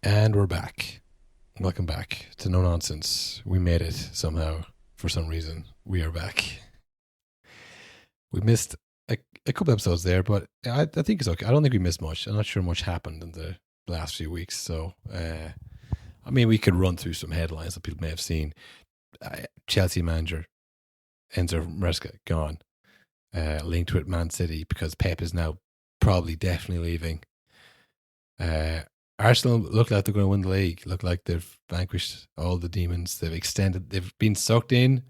And we're back. Welcome back to No Nonsense. We made it somehow. For some reason, we are back. We missed a couple episodes there, but I think it's okay. I don't think we missed much. I'm not sure much happened in the last few weeks. So, I mean, we could run through some headlines that people may have seen. Chelsea manager Enzo Maresca gone. Linked with Man City because Pep is now probably definitely leaving. Arsenal look like they're going to win the league. Look like they've vanquished all the demons. They've been sucked in,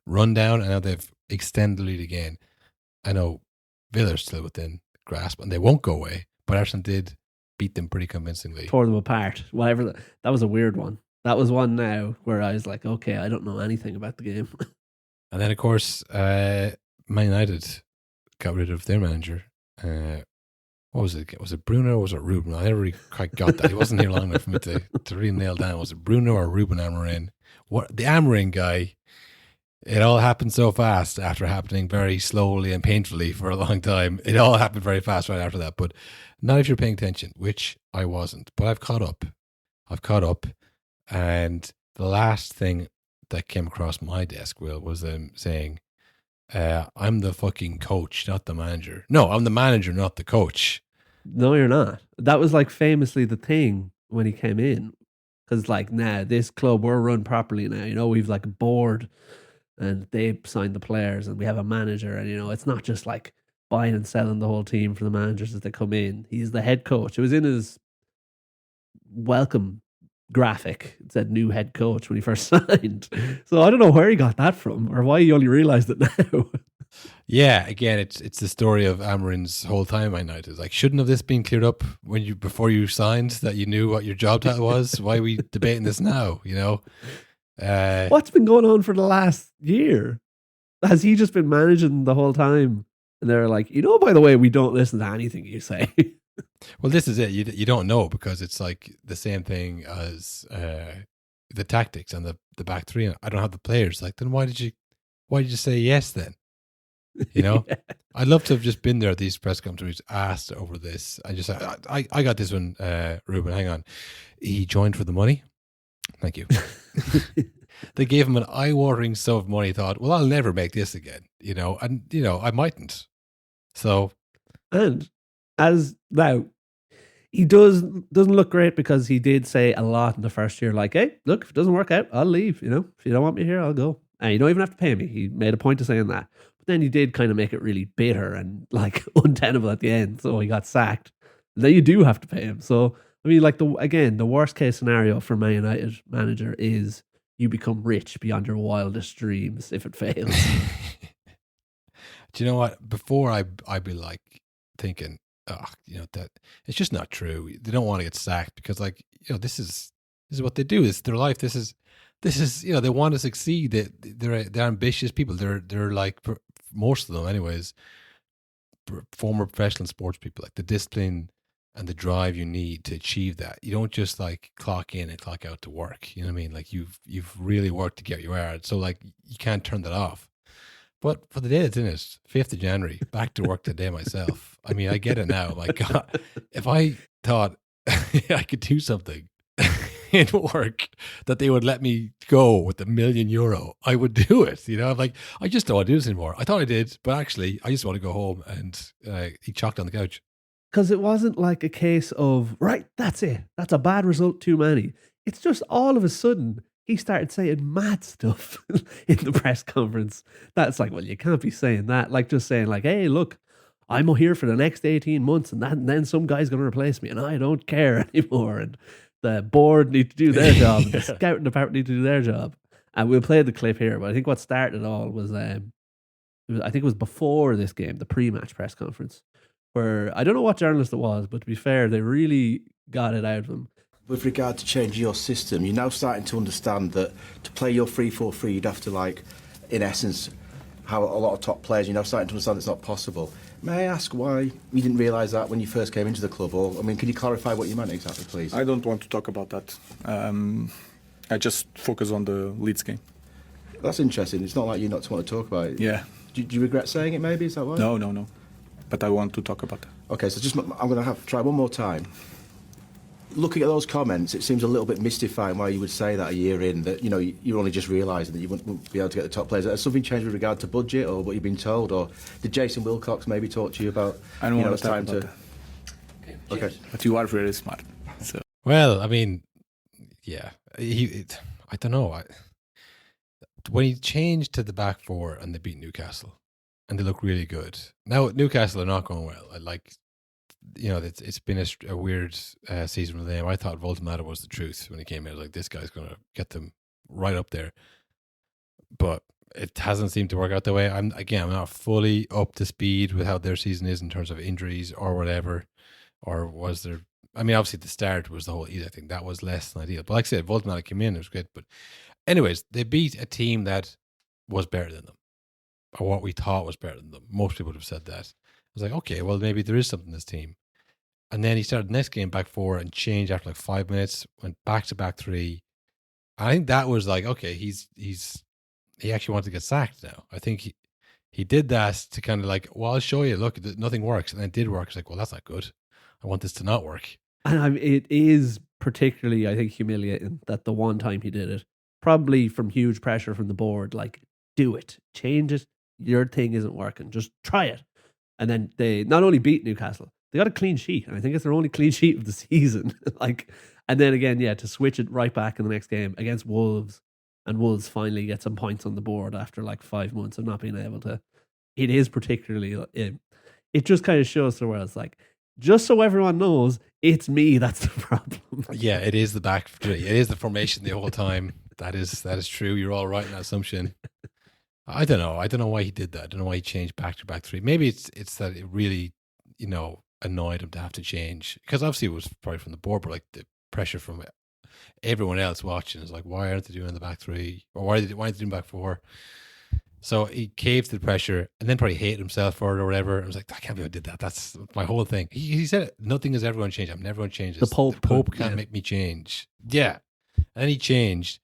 run down, and now they've extended the lead again. I know Villa's still within grasp, and they won't go away, but Arsenal did beat them pretty convincingly. Tore them apart. Whatever. That was a weird one. That was one now where I was like, okay, I don't know anything about the game. And then, of course, Man United got rid of their manager. What was it? Was it Bruno or was it Ruben? I never really quite got that. He wasn't here long enough for me to really nail down. Was it Bruno or Ruben Amorim? What the Amorim guy? It all happened so fast after happening very slowly and painfully for a long time. It all happened very fast right after that. But not if you're paying attention, which I wasn't. But I've caught up. And the last thing that came across my desk, Will, was them saying, I'm the fucking coach, not the manager. No, I'm the manager, not the coach. No, you're not. That was like famously the thing when he came in. Because like, nah, this club, we're run properly now. You know, we've like a board and they signed the players and we have a manager. And, you know, it's not just like buying and selling the whole team for the managers as they come in. He's the head coach. It was in his welcome graphic. It said new head coach when he first signed. So I don't know where he got that from or why he only realised it now. Yeah, again, it's the story of Amorim's whole time. I know it's like, shouldn't have this been cleared up before you signed that you knew what your job title was? Why are we debating this now? You know, what's been going on for the last year? Has he just been managing the whole time? And they're like, you know, by the way, we don't listen to anything you say. Well, this is it. You don't know because it's like the same thing as the tactics and the back three. I don't have the players. Like, then why did you say yes then? You know, yeah. I'd love to have just been there at these press conferences, asked over this. I got this one, Ruben. Hang on, he joined for the money. Thank you. They gave him an eye-watering sum of money. He thought, well, I'll never make this again. You know, and you know, I mightn't. So, and as now, he doesn't look great because he did say a lot in the first year, like, hey, look, if it doesn't work out, I'll leave. You know, if you don't want me here, I'll go. And you don't even have to pay me. He made a point of saying that. But then he did kind of make it really bitter and like untenable at the end. So he got sacked. And then you do have to pay him. So, I mean, like, the worst case scenario for Man United manager is you become rich beyond your wildest dreams if it fails. Do you know what? Before I'd be like thinking, oh, you know, that it's just not true. They don't want to get sacked because, like, you know, this is what they do. It's their life. This is, you know, they want to succeed. They're ambitious people. They're like, most of them anyways, former professional sports people. Like the discipline and the drive you need to achieve that. You don't just like clock in and clock out to work. You know what I mean? Like you've really worked to get where you are. So like you can't turn that off. But for the day that's in it, 5th of January, back to work today myself. I mean, I get it now. My God, if I thought I could do something in work that they would let me go with €1 million, I would do it. You know, I'm like, I just don't want to do this anymore. I thought I did, but actually, I just want to go home and eat chocolate on the couch. Because it wasn't like a case of, right, that's it. That's a bad result, too many. It's just all of a sudden, he started saying mad stuff in the press conference. That's like, well, you can't be saying that. Like just saying like, hey, look, I'm here for the next 18 months and then some guy's going to replace me and I don't care anymore. And the board need to do their job. And the scouting department need to do their job. And we'll play the clip here. But I think what started it all was, I think it was before this game, the pre-match press conference, where I don't know what journalist it was, but to be fair, they really got it out of him. With regard to changing your system, you're now starting to understand that to play your 3-4-3, you'd have to, like, in essence, how a lot of top players, you're now starting to understand it's not possible. May I ask why you didn't realise that when you first came into the club? Or, I mean, can you clarify what you meant exactly, please? I don't want to talk about that. I just focus on the Leeds game. That's interesting. It's not like you not want to talk about it. Yeah. Do you regret saying it, maybe? Is that why? No. But I want to talk about that. OK, so I'm going to have to try one more time. looking at those comments, it seems a little bit mystifying why you would say that a year in, that, you know, you're only just realising that you wouldn't be able to get the top players. Has something changed with regard to budget or what you've been told? Or did Jason Wilcox maybe talk to you about, I don't you know, want it's to talk time about to... that. Okay. But you are very smart. So Well, I mean, yeah, I don't know. When he changed to the back four and they beat Newcastle and they look really good. Now, Newcastle are not going well. You know, it's been a weird season for them. I thought Voltemata was the truth when he came in. I was like, this guy's going to get them right up there. But it hasn't seemed to work out that way. I'm not fully up to speed with how their season is in terms of injuries or whatever. Or was there... I mean, obviously, at the start was the whole East. I think that was less than ideal. But like I said, Voltemata came in, it was great. But anyways, they beat a team that was better than them, or what we thought was better than them. Most people would have said that. I was like, okay, well, maybe there is something in this team. And then he started the next game back four and changed after like 5 minutes, went back to back three. I think that was like, okay, he actually wanted to get sacked now. I think he did that to kind of like, well, I'll show you, look, nothing works. And then it did work. It's like, well, that's not good. I want this to not work. And it is particularly, I think, humiliating that the one time he did it, probably from huge pressure from the board, like, do it, change it. Your thing isn't working. Just try it. And then they not only beat Newcastle, they got a clean sheet. And I think it's their only clean sheet of the season. And then again, to switch it right back in the next game against Wolves, and Wolves finally get some points on the board after like 5 months of not being able to. It is particularly, it just kind of shows the world. It's like, just so everyone knows, it's me that's the problem. Yeah, it is the back three. It is the formation the whole time. That is true. You're all right in that assumption. I don't know. I don't know why he did that. I don't know why he changed back to back three. Maybe it's that it really, annoyed him to have to change, because obviously it was probably from the board, but like the pressure from everyone else watching is like, why aren't they doing the back three, or why are they doing back four? So he caved to the pressure and then probably hated himself for it or whatever. I was like, I can't believe I did that. That's my whole thing. He said it, nothing is ever going to change. I'm never going to change this. The Pope can't make me change. Yeah. And then he changed,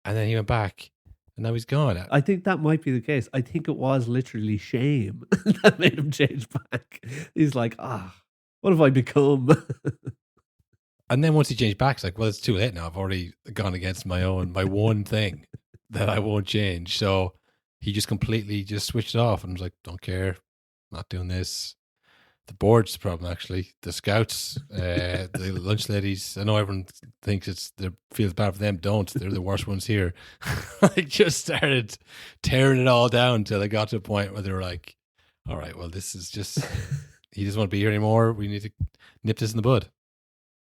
and then he went back, and now he's gone. I think that might be the case. I think it was literally shame that made him change back. He's like, what have I become? And then once he changed back, it's like, well, it's too late now. I've already gone against my one thing that I won't change. So he just completely just switched it off and was like, don't care, not doing this. The board's the problem, actually. The scouts, the lunch ladies, I know everyone thinks feels bad for them. Don't. They're the worst ones here. I just started tearing it all down until I got to a point where they were like, all right, well, this is just, he doesn't want to be here anymore. We need to nip this in the bud.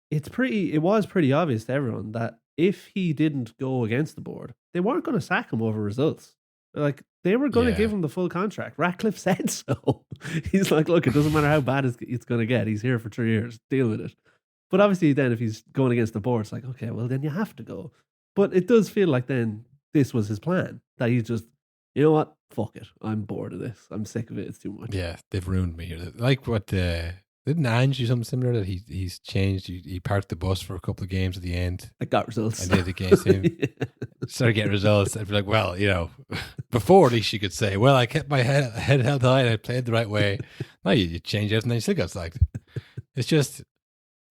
It was pretty obvious to everyone that if he didn't go against the board, they weren't going to sack him over results. Like, they were going to give him the full contract. Ratcliffe said so. He's like, look, it doesn't matter how bad it's going to get. He's here for 3 years. Deal with it. But obviously then if he's going against the board, it's like, okay, well then you have to go. But it does feel like then this was his plan. That he's just, you know what? Fuck it. I'm bored of this. I'm sick of it. It's too much. Yeah, they've ruined me here. Like what, didn't Ange do something similar that he's changed? He parked the bus for a couple of games at the end. I got results. And did against him. Started getting results. I'd be like, well, before at least you could say, well, I kept my head held high and I played the right way. Now you change it and then you still got sacked. It's just,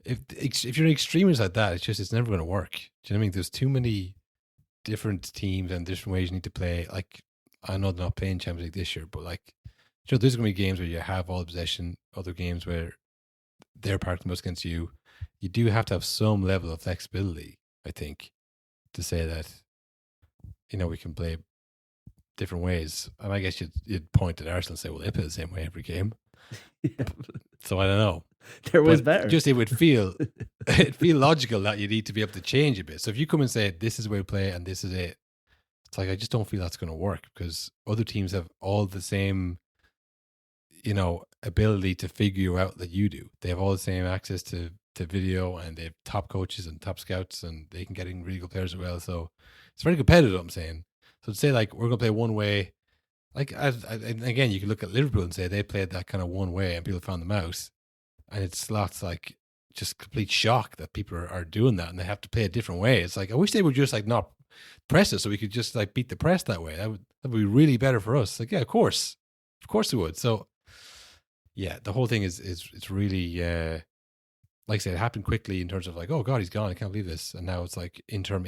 if you're an extremist like that, it's never going to work. Do you know what I mean? There's too many different teams and different ways you need to play. Like, I know they're not playing Champions League this year, but like, there's going to be games where you have all the possession, other games where they're parked the bus against you. You do have to have some level of flexibility, I think, to say that, we can play different ways. And I guess you'd point at Arsenal and say, well, they play the same way every game. Yeah. So I don't know. There was better. Just it would feel logical that you need to be able to change a bit. So if you come and say, this is the way we play and this is it, it's like, I just don't feel that's going to work, because other teams have all the same, ability to figure you out that you do. They have all the same access to video, and they have top coaches and top scouts, and they can get in really good players as well. So it's very competitive, I'm saying. So to say like, we're going to play one way, like, and again, you can look at Liverpool and say they played that kind of one way and people found them out. And it's lots like just complete shock that people are doing that and they have to play a different way. It's like, I wish they would just like not press us so we could just like beat the press that way. That would be really better for us. Like, yeah, of course it would. So yeah, the whole thing is it's really like I said, it happened quickly in terms of like, oh God, he's gone. I can't believe this. And now it's like interim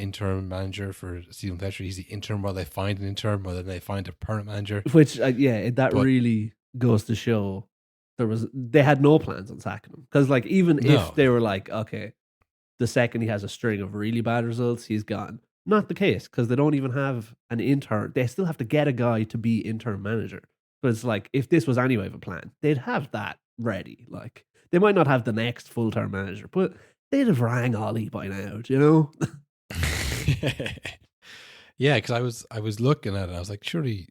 manager for Stephen Fletcher. He's the interim while they find an interim, or then they find a permanent manager. Which, that But- really goes to show they had no plans on sacking him. Because like, even No. if they were like, okay, the second he has a string of really bad results, he's gone. Not the case, because they don't even have an intern. They still have to get a guy to be interim manager. But it's like, if this was any way of a plan, they'd have that ready. Like, they might not have the next full-term manager, but they'd have rang Ollie by now, do you know? Yeah, because I was looking at it, I was like, surely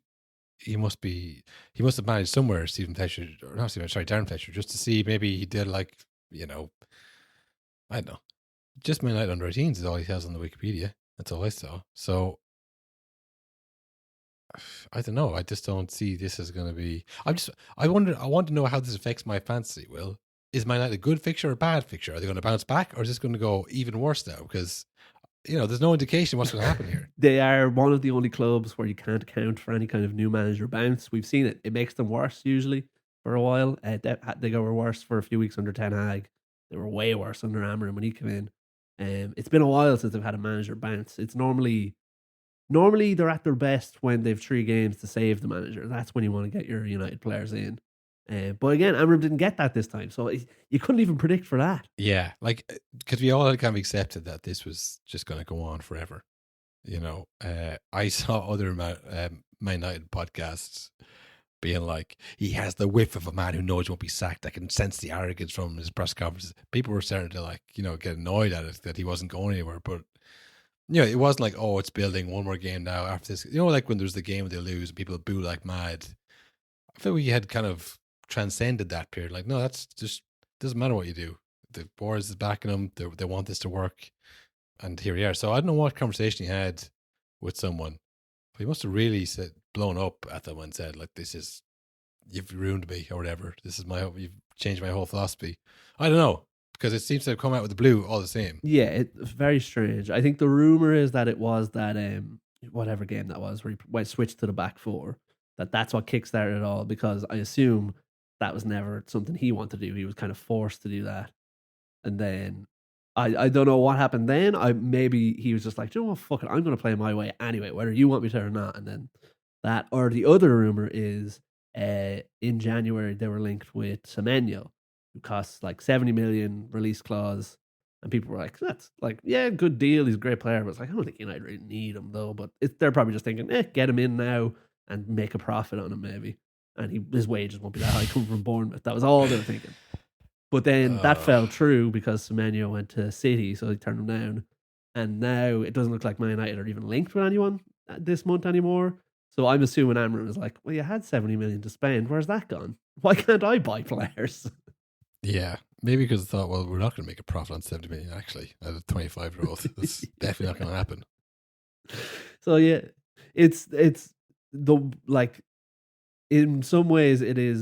he must have managed somewhere, Stephen Fletcher, or not Stephen, sorry, Darren Fletcher, just to see maybe he did like, I don't know, just Man United under 18s is all he has on the Wikipedia. That's all I saw. So I don't know. I just don't see this as going to be. I want to know how this affects my fantasy. Will, is Man United a good fixture or a bad fixture? Are they going to bounce back, or is this going to go even worse now? Because there's no indication what's going to happen here. They are one of the only clubs where you can't account for any kind of new manager bounce. We've seen it. It makes them worse usually for a while. They were worse for a few weeks under Ten Hag. They were way worse under Amorim when he came in. It's been a while since they've had a manager bounce. It's normally they're at their best when they've 3 games to save the manager. That's when you want to get your United players in. But again, Amorim didn't get that this time, so you couldn't even predict for that. Yeah, like because we all had kind of accepted that this was just going to go on forever. I saw other Man United podcasts being like, he has the whiff of a man who knows he won't be sacked. I can sense the arrogance from his press conferences. People were starting to get annoyed at it that he wasn't going anywhere. But it wasn't like, oh, it's building one more game now after this. Like when there's the game they lose and people boo like mad. I feel we had kind of transcended that period. Like, no, that's just doesn't matter what you do. The board is backing them. They want this to work, and here we are. So I don't know what conversation he had with someone. He must have really blown up at them and said, like, you've ruined me or whatever. You've changed my whole philosophy. I don't know, because it seems to have come out with the blue all the same. Yeah, it's very strange. I think the rumor is that it was that whatever game that was where he switched to the back 4, that's what kickstarted it all, because I assume that was never something he wanted to do. He was kind of forced to do that. And then I don't know what happened then. Maybe he was just like, you know what, fuck it, I'm going to play my way anyway, whether you want me to or not. And then that, or the other rumor is in January they were linked with Semenyo, who costs like 70 million release clause. And people were like, that's like, yeah, good deal. He's a great player. But it's like, I don't think United really need him though. But they're probably just thinking, get him in now and make a profit on him maybe. And his wages won't be that high coming from Bournemouth. That was all they were thinking. But then that fell through because Semenyo went to City, so they turned him down. And now it doesn't look like Man United are even linked with anyone this month anymore. So I'm assuming Amorim is like, well, you had 70 million to spend. Where's that gone? Why can't I buy players? Yeah, maybe because I thought, well, we're not going to make a profit on 70 million actually at a 25-year-old. That's definitely not going to happen. So yeah, it's the like in some ways it is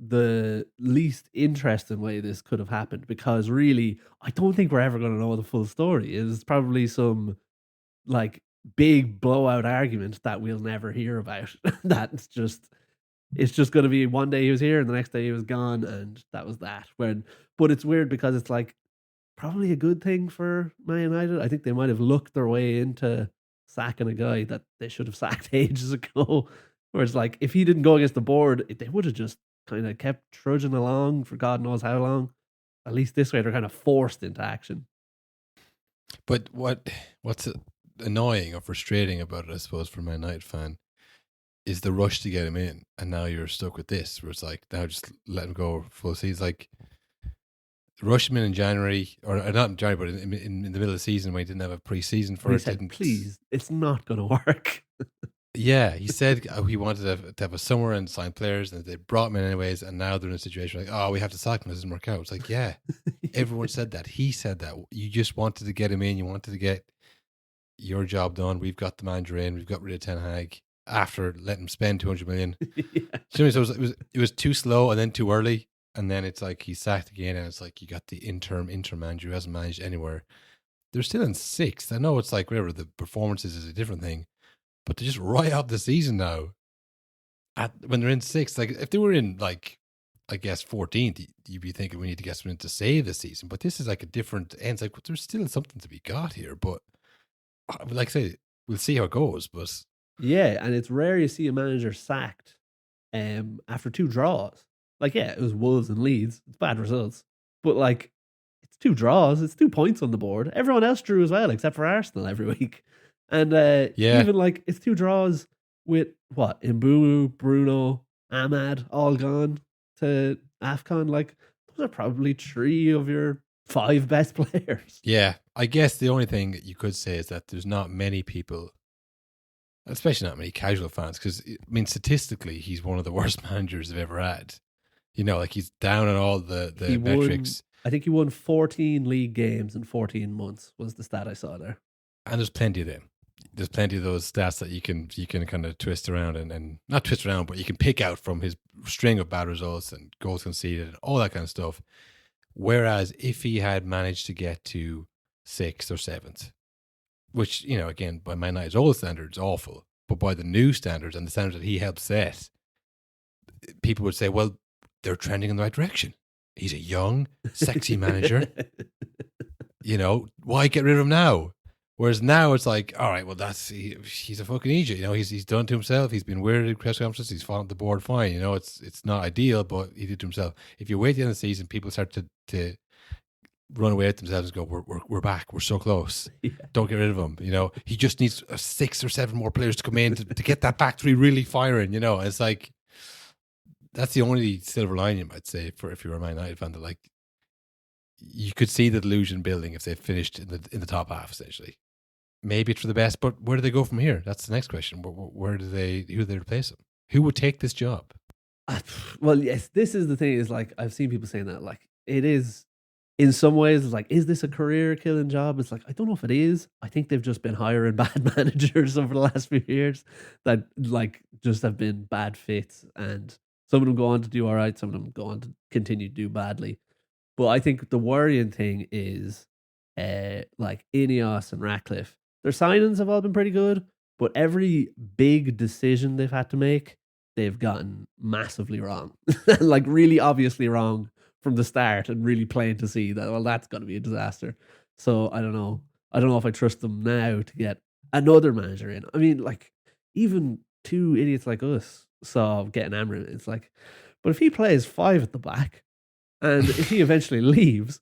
the least interesting way this could have happened, because really I don't think we're ever going to know the full story. It's probably some like big blowout argument that we'll never hear about. It's just going to be one day he was here and the next day he was gone, and that was that. But it's weird because it's like probably a good thing for Man United. I think they might have looked their way into sacking a guy that they should have sacked ages ago. Where it's like, if he didn't go against the board, they would have just kind of kept trudging along for God knows how long. At least this way they're kind of forced into action. But what's annoying or frustrating about it, I suppose, for a Man United fan, is the rush to get him in, and now you're stuck with this, where it's like, now just let him go full season. Like, rush him in January, or not in January, but in the middle of the season when he didn't have a pre-season for it. Please, it's not going to work. Yeah, he said he wanted to have a summer and sign players, and they brought him in anyways, and now they're in a situation like, oh, we have to sack him, it doesn't work out. It's like, yeah, everyone said that. He said that. You just wanted to get him in, you wanted to get your job done. We've got the manager in, we've got rid of Ten Hag after letting him spend 200 million. Yeah. So it was too slow and then too early, and then it's like he's sacked again, and it's like you got the interim manager who hasn't managed anywhere. They're still in 6th. I know it's like whatever, the performances is a different thing. But to just write up the season now, when they're in 6th, like if they were in like, I guess 14th, you'd be thinking we need to get someone in to save the season. But this is like a different end. It's like there's still something to be got here. But like I say, we'll see how it goes. But Yeah, and it's rare you see a manager sacked after 2 draws. Like, yeah, it was Wolves and Leeds. It's bad results. But like, it's 2 draws. It's 2 points on the board. Everyone else drew as well, except for Arsenal every week. And even like, it's 2 draws with what? Mbumu, Bruno, Ahmad, all gone to AFCON. Like, those are probably 3 of your 5 best players. yeah, I guess the only thing you could say is that there's not many people, especially not many casual fans, because I mean, statistically, he's one of the worst managers I've ever had. You know, like he's down on all the metrics. I think he won 14 league games in 14 months was the stat I saw there. And there's plenty of them. There's plenty of those stats that you can kind of twist around and not twist around, but you can pick out from his string of bad results and goals conceded and all that kind of stuff. Whereas if he had managed to get to 6th or 7th, which, you know, again, by Man United's old standards, awful, but by the new standards and the standards that he helped set, people would say, well, they're trending in the right direction. He's a young, sexy manager. You know, why get rid of him now? Whereas now it's like, all right, well, he's a fucking idiot. You know, he's done to himself. He's been weird at press conferences. He's fallen off the board fine. You know, it's not ideal, but he did to himself. If you wait at the end of the season, people start to run away at themselves and go, we're back. We're so close. Yeah. Don't get rid of him. You know, he just needs 6 or 7 more players to come in to get that back 3 really firing. You know, it's like, that's the only silver lining, I'd say, for if you're a Man United fan, that like you could see the delusion building if they finished in the top half, essentially. Maybe it's for the best, but where do they go from here? That's the next question. Who do they replace him? Who would take this job? Well, yes, this is the thing. Is like I've seen people saying that like it is in some ways. It's like, is this a career killing job? It's like, I don't know if it is. I think they've just been hiring bad managers over the last few years that like just have been bad fits, and some of them go on to do all right. Some of them go on to continue to do badly. But I think the worrying thing is like Ineos and Ratcliffe. Their signings have all been pretty good, but every big decision they've had to make, they've gotten massively wrong. Like really obviously wrong from the start, and really plain to see that, well, that's going to be a disaster. So I don't know. I don't know if I trust them now to get another manager in. I mean, like, even 2 idiots like us saw getting Amorim. It's like, but if he plays 5 at the back, and if he eventually leaves,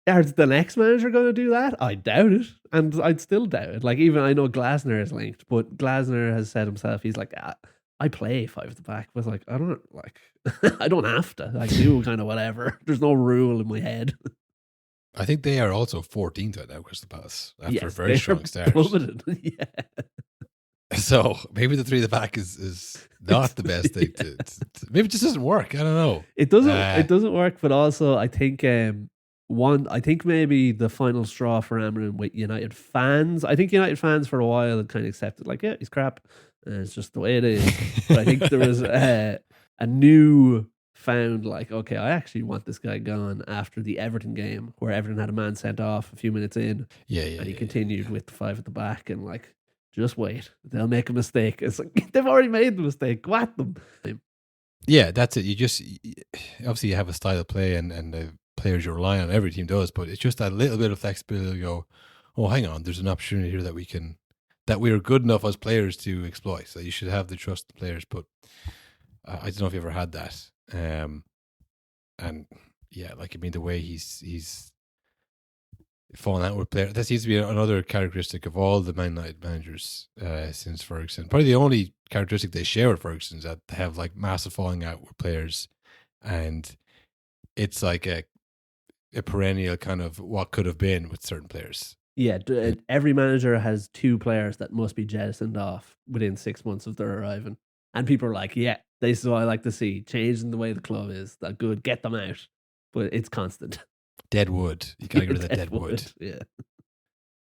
is the next manager going to do that? I doubt it. And I'd still doubt it. Like, even I know Glasner is linked, but Glasner has said himself, he's like, I play 5 at the back. But like, I don't like, I don't have to. I do kind of whatever. There's no rule in my head. I think they are also 14th right now, Crystal Palace, after a very strong start. Yeah. So maybe the 3 at the back is not the best thing to maybe it just doesn't work. I don't know. It doesn't work, but also I think I think maybe the final straw for Amorim with United fans. I think United fans for a while had kind of accepted, like, yeah, he's crap. It's just the way it is. But I think there was a new found, like, okay, I actually want this guy gone after the Everton game, where Everton had a man sent off a few minutes in. And he continued with the 5 at the back, and like, just wait. They'll make a mistake. It's like, they've already made the mistake. Go at them. Yeah, that's it. You just, obviously you have a style of play and the players you rely on, every team does, but it's just that little bit of flexibility to go, oh, hang on, there's an opportunity here that we are good enough as players to exploit. So you should have the trust of the players, but I don't know if you ever had that. And yeah, like, I mean, the way he's fallen out with players, that seems to be another characteristic of all the Man United managers since Ferguson. Probably the only characteristic they share with Ferguson is that they have like massive falling out with players, and it's like a perennial kind of what could have been with certain players. Yeah, every manager has 2 players that must be jettisoned off within 6 months of their arriving. And people are like, yeah, this is what I like to see. Changing the way the club is. That good. Get them out. But it's constant. Dead wood. You gotta get rid of that dead wood. Yeah.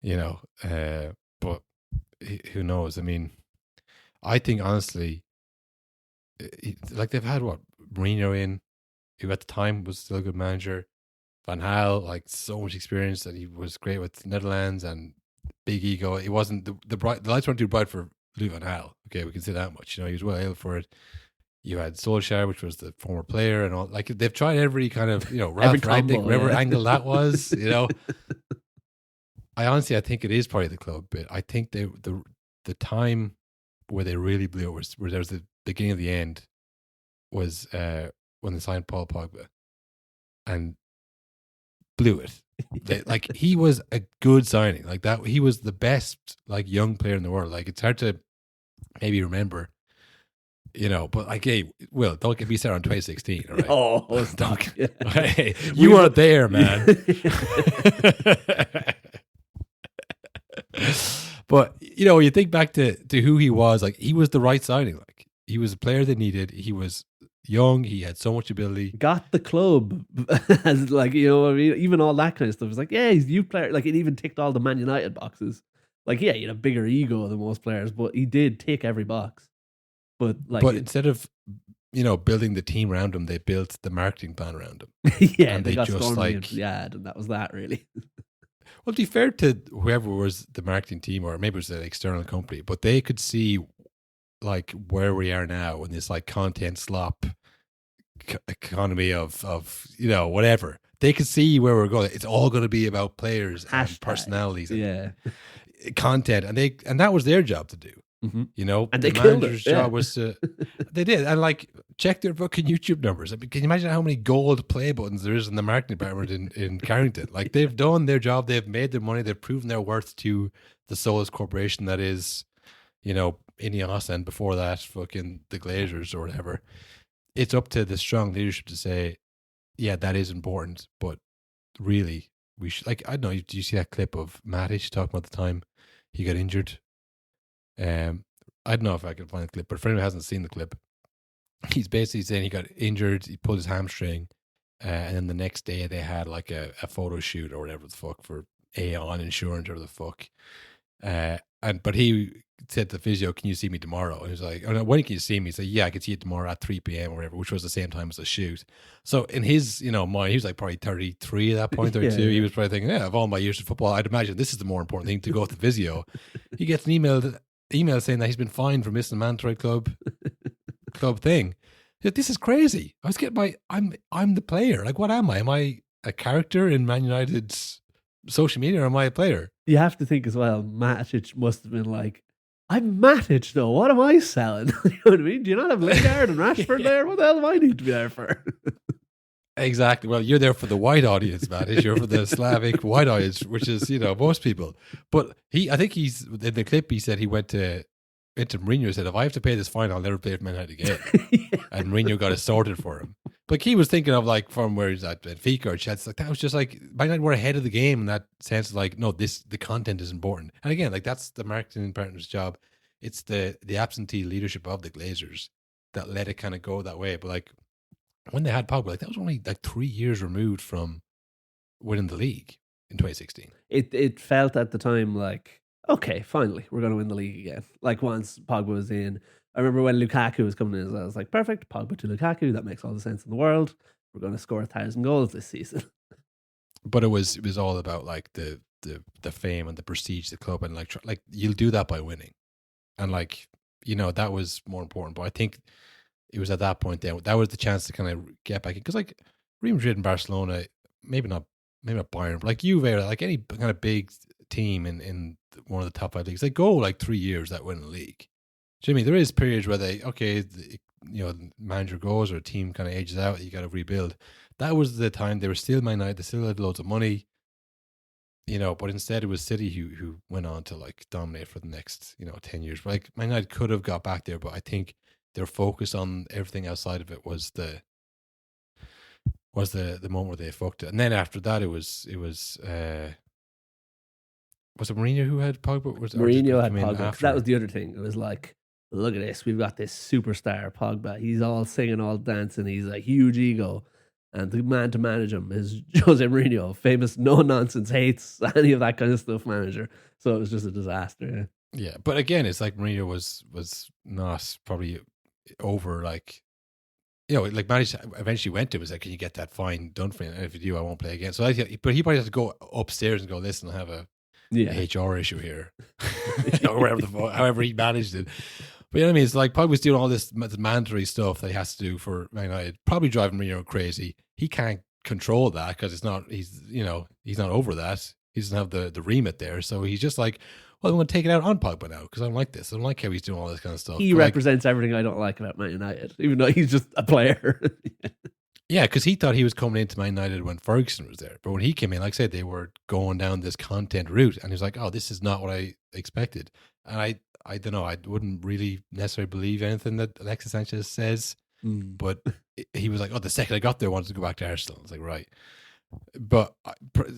You know, but who knows? I mean, I think honestly, like, they've had Mourinho in, who at the time was still a good manager. Van Gaal, like, so much experience, and he was great with the Netherlands and big ego. It wasn't the lights weren't too bright for Louis Van Gaal. Okay, we can say that much. You know, he was well able for it. You had Solskjaer, which was the former player, and all. Like they've tried every kind of Every Ralph combo, Rangnick, whatever yeah. angle that was. I think it is probably the club bit. I think the time where they really blew it was where there was the beginning of the end was when they signed Paul Pogba and blew it. Like he was a good signing. Like that, he was the best like young player in the world. Like it's hard to maybe remember, but like, hey, Will, don't get me started on 2016. All right? Oh, stop. Hey, you weren't there, man. But when you think back to who he was, like he was the right signing. Like he was a player they needed. He was young. He had so much ability. Got the club as like, what I mean? Even all that kind of stuff. It's like, yeah, he's a youth player. Like it even ticked all the Man United boxes. Like, yeah, he had a bigger ego than most players, but he did tick every box. But instead of building the team around him, they built the marketing plan around him. Yeah, and they got just Stormy into the ad, and that was that really. Well, to be fair to whoever was the marketing team, or maybe it was an external company, but they could see like where we are now in this like content slop economy of whatever. They could see where we're going. It's all going to be about players and personalities and content, and that was their job to do. Mm-hmm. And the they killed manager's it. job was to they did, and like check their fucking YouTube numbers. I mean, can you imagine how many gold play buttons there is in the marketing department in Carrington? Like they've done their job, they've made their money, they've proven their worth to the soulless corporation that is, Ineos, and before that, fucking the Glazers or whatever. It's up to the strong leadership to say, yeah, that is important, but really, we should, like, I don't know, do you see that clip of Matic talking about the time he got injured? I don't know if I can find the clip, but for anyone who hasn't seen the clip, he's basically saying he got injured, he pulled his hamstring, and then the next day they had like a photo shoot or whatever the fuck for Aon Insurance or the fuck. But he said to the physio, "Can you see me tomorrow?" And he was like, "Oh, no, when can you see me?" He said, "Yeah, I can see you tomorrow at 3 p.m. or whatever," which was the same time as the shoot. So in his, mind, he was like probably 33 at that point, 32. He was probably thinking, yeah, of all my years of football, I'd imagine this is the more important thing to go to the physio. He gets an email saying that he's been fined for missing a mandatory club thing. This is crazy. I was getting I'm the player. Like, what am I? Am I a character in Man United's social media, or am I a player? You have to think as well, Matic must have been like, I'm Matic though, what am I selling? You know what I mean? Do you not have Lingard and Rashford there? What the hell do I need to be there for? Exactly. Well, you're there for the white audience, Matic. You're for the Slavic white audience, which is, most people. But I think he's, in the clip, he said he went to Mourinho and said, if I have to pay this fine, I'll never play for Man United again. Yeah. And Mourinho got it sorted for him. But he was thinking of like from where he's at Benfica or Chelsea. Like that was just like Man United were ahead of the game in that sense. Of like, no, the content is important. And again, like that's the marketing partner's job. It's the absentee leadership of the Glazers that let it kind of go that way. But like when they had Pogba, like that was only like 3 years removed from winning the league in 2016. It felt at the time like, okay, finally, we're going to win the league again. Like once Pogba was in. I remember when Lukaku was coming in, I was like, perfect, Pogba to Lukaku, that makes all the sense in the world. We're going to score 1,000 goals this season. But it was all about like the fame and the prestige of the club, and like you'll do that by winning. And like, that was more important. But I think it was at that point that was the chance to kind of get back in. Because like Real Madrid and Barcelona, maybe not Bayern, but like Juve, like any kind of big team in one of the top 5 leagues, they go like 3 years that win the league. Do you know what I mean? There is periods where the manager goes or a team kind of ages out, you got to rebuild. That was the time they were still Man United, they still had loads of money, but instead it was City who went on to like dominate for the next, 10 years. But like Man United could have got back there, but I think their focus on everything outside of it was the moment where they fucked it. And then after that, it was it Mourinho who had Pogba? Mourinho had Pogba. That was the other thing. It was like, look at this. We've got this superstar, Pogba. He's all singing, all dancing. He's a huge ego. And the man to manage him is Jose Mourinho, famous no-nonsense, hates any of that kind of stuff manager. So it was just a disaster. Yeah, but again, it's like Mourinho was not probably over, like, like Matic eventually went to him and said, can you get that fine done for me? And if you do, I won't play again. So but he probably had to go upstairs and go, listen, I have a HR issue here. Or whatever however he managed it. But you know what I mean? It's like Pogba's doing all this mandatory stuff that he has to do for Man United, probably driving Mourinho crazy. He can't control that because he's not over that. He doesn't have the remit there. So he's just like, well, I'm going to take it out on Pogba now because I don't like this. I don't like how he's doing all this kind of stuff. He represents everything I don't like about Man United, even though he's just a player. Yeah, because he thought he was coming into Man United when Ferguson was there. But when he came in, like I said, they were going down this content route. And he was like, oh, this is not what I expected. And I don't know, I wouldn't really necessarily believe anything that Alexis Sanchez says. But he was like, oh, the second I got there, I wanted to go back to Arsenal. I was like, right. But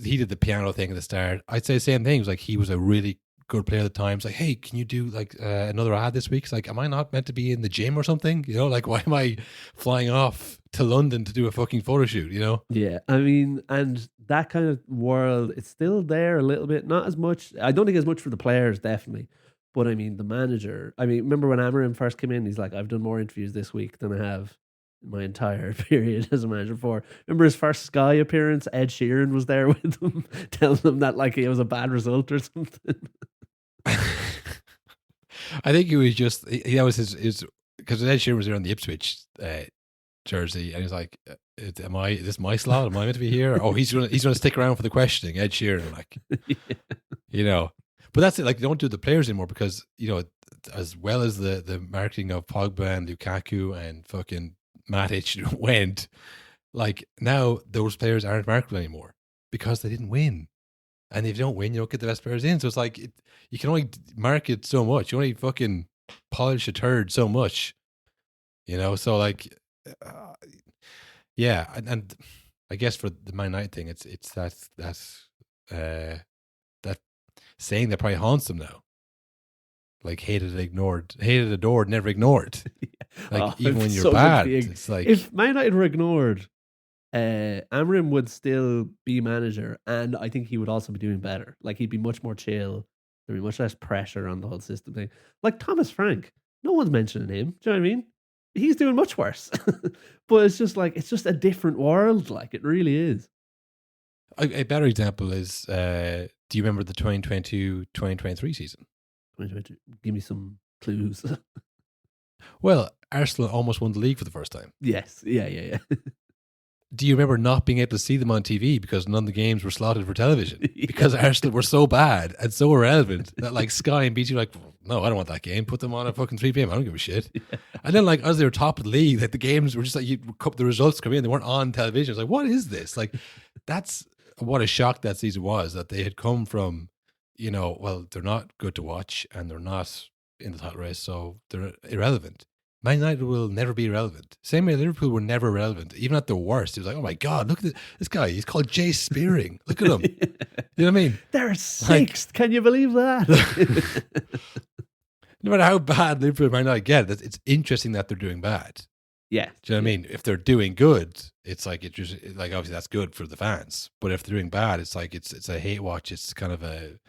he did the piano thing at the start. I'd say the same thing. It was like he was a really good player at the time. It's like, hey, can you do like another ad this week? It's like, am I not meant to be in the gym or something? You know, like, why am I flying off to London to do a fucking photo shoot, you know? Yeah, I mean, and that kind of world, it's still there a little bit. Not as much. I don't think as much for the players, definitely. But I mean, the manager, remember when Amorim first came in, he's like, I've done more interviews this week than I have my entire period as a manager before. Remember his first Sky appearance? Ed Sheeran was there with him, telling him that like it was a bad result or something. I think he was just, that was his because Ed Sheeran was there on the Ipswich jersey, and he's like, is this my slot? Am I meant to be here? Oh, he's gonna stick around for the questioning. Ed Sheeran, like, yeah. You know. But that's it. Like, they don't do the players anymore because, you know, as well as the marketing of Pogba and Lukaku and fucking Matic went, like, now those players aren't marketable anymore because they didn't win. And if you don't win, you don't get the best players in. So it's like, you can only market so much. You only fucking polish a turd so much. You know? So, like, yeah. And I guess for the Man United thing, it's that saying that probably haunts them now. Like, hated, adored, never ignored. Like, even when you're bad, it's like, if Man United were ignored, Amorim would still be manager, and I think he would also be doing better. Like, he'd be much more chill. There'd be much less pressure on the whole system thing. Like Thomas Frank, no one's mentioning him. Do you know what I mean? He's doing much worse. But it's just like, it's just a different world. Like, it really is. A better example is, do you remember the 2022-2023 season? Give me some clues. Well, Arsenal almost won the league for the first time. Yes. Yeah. Do you remember not being able to see them on TV because none of the games were slotted for television? Yeah. Because Arsenal were so bad and so irrelevant that, like, Sky and BT were like, no, I don't want that game. Put them on at fucking 3 p.m. I don't give a shit. Yeah. And then, like, as they were top of the league, like, the games were just like, the results come in, they weren't on television. It's like, what is this? Like, that's what a shock that season was, that they had come from, you know, well, they're not good to watch and they're not in the title race, so they're irrelevant. Man United will never be irrelevant. Same way Liverpool were never relevant. Even at the worst, it was like, oh my God, look at this guy. He's called Jay Spearing. Look at him. You know what I mean? They're sixth. Like, can you believe that? No matter how bad Liverpool might not get, it's interesting that they're doing bad. Yeah. Do you know what I mean? If they're doing good, it's like, like, obviously that's good for the fans. But if they're doing bad, it's like, it's a hate watch. It's kind of a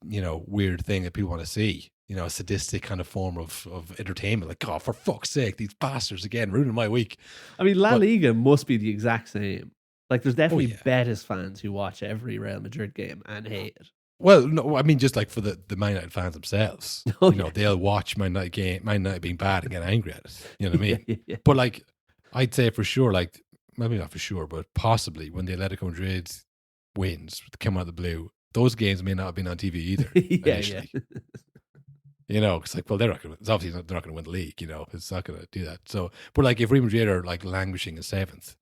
you know, weird thing that people want to see. You know, a sadistic kind of form of entertainment. Like, oh, for fuck's sake, these bastards again ruining my week. I mean, La Liga must be the exact same. Like, there's definitely Betis fans who watch every Real Madrid game and hate it. Well, no, I mean, just like for the Man United fans themselves. You know, they'll watch Man United being bad and get angry at it. You know what I mean? Yeah. But, like, I'd say for sure, like, maybe not for sure, but possibly when the Atletico Madrid wins, come out of the blue, those games may not have been on TV either. Yeah. You know, it's like, well, they're not going to win the league. You know, it's not going to do that. So, but like, if Real Madrid are like languishing in seventh,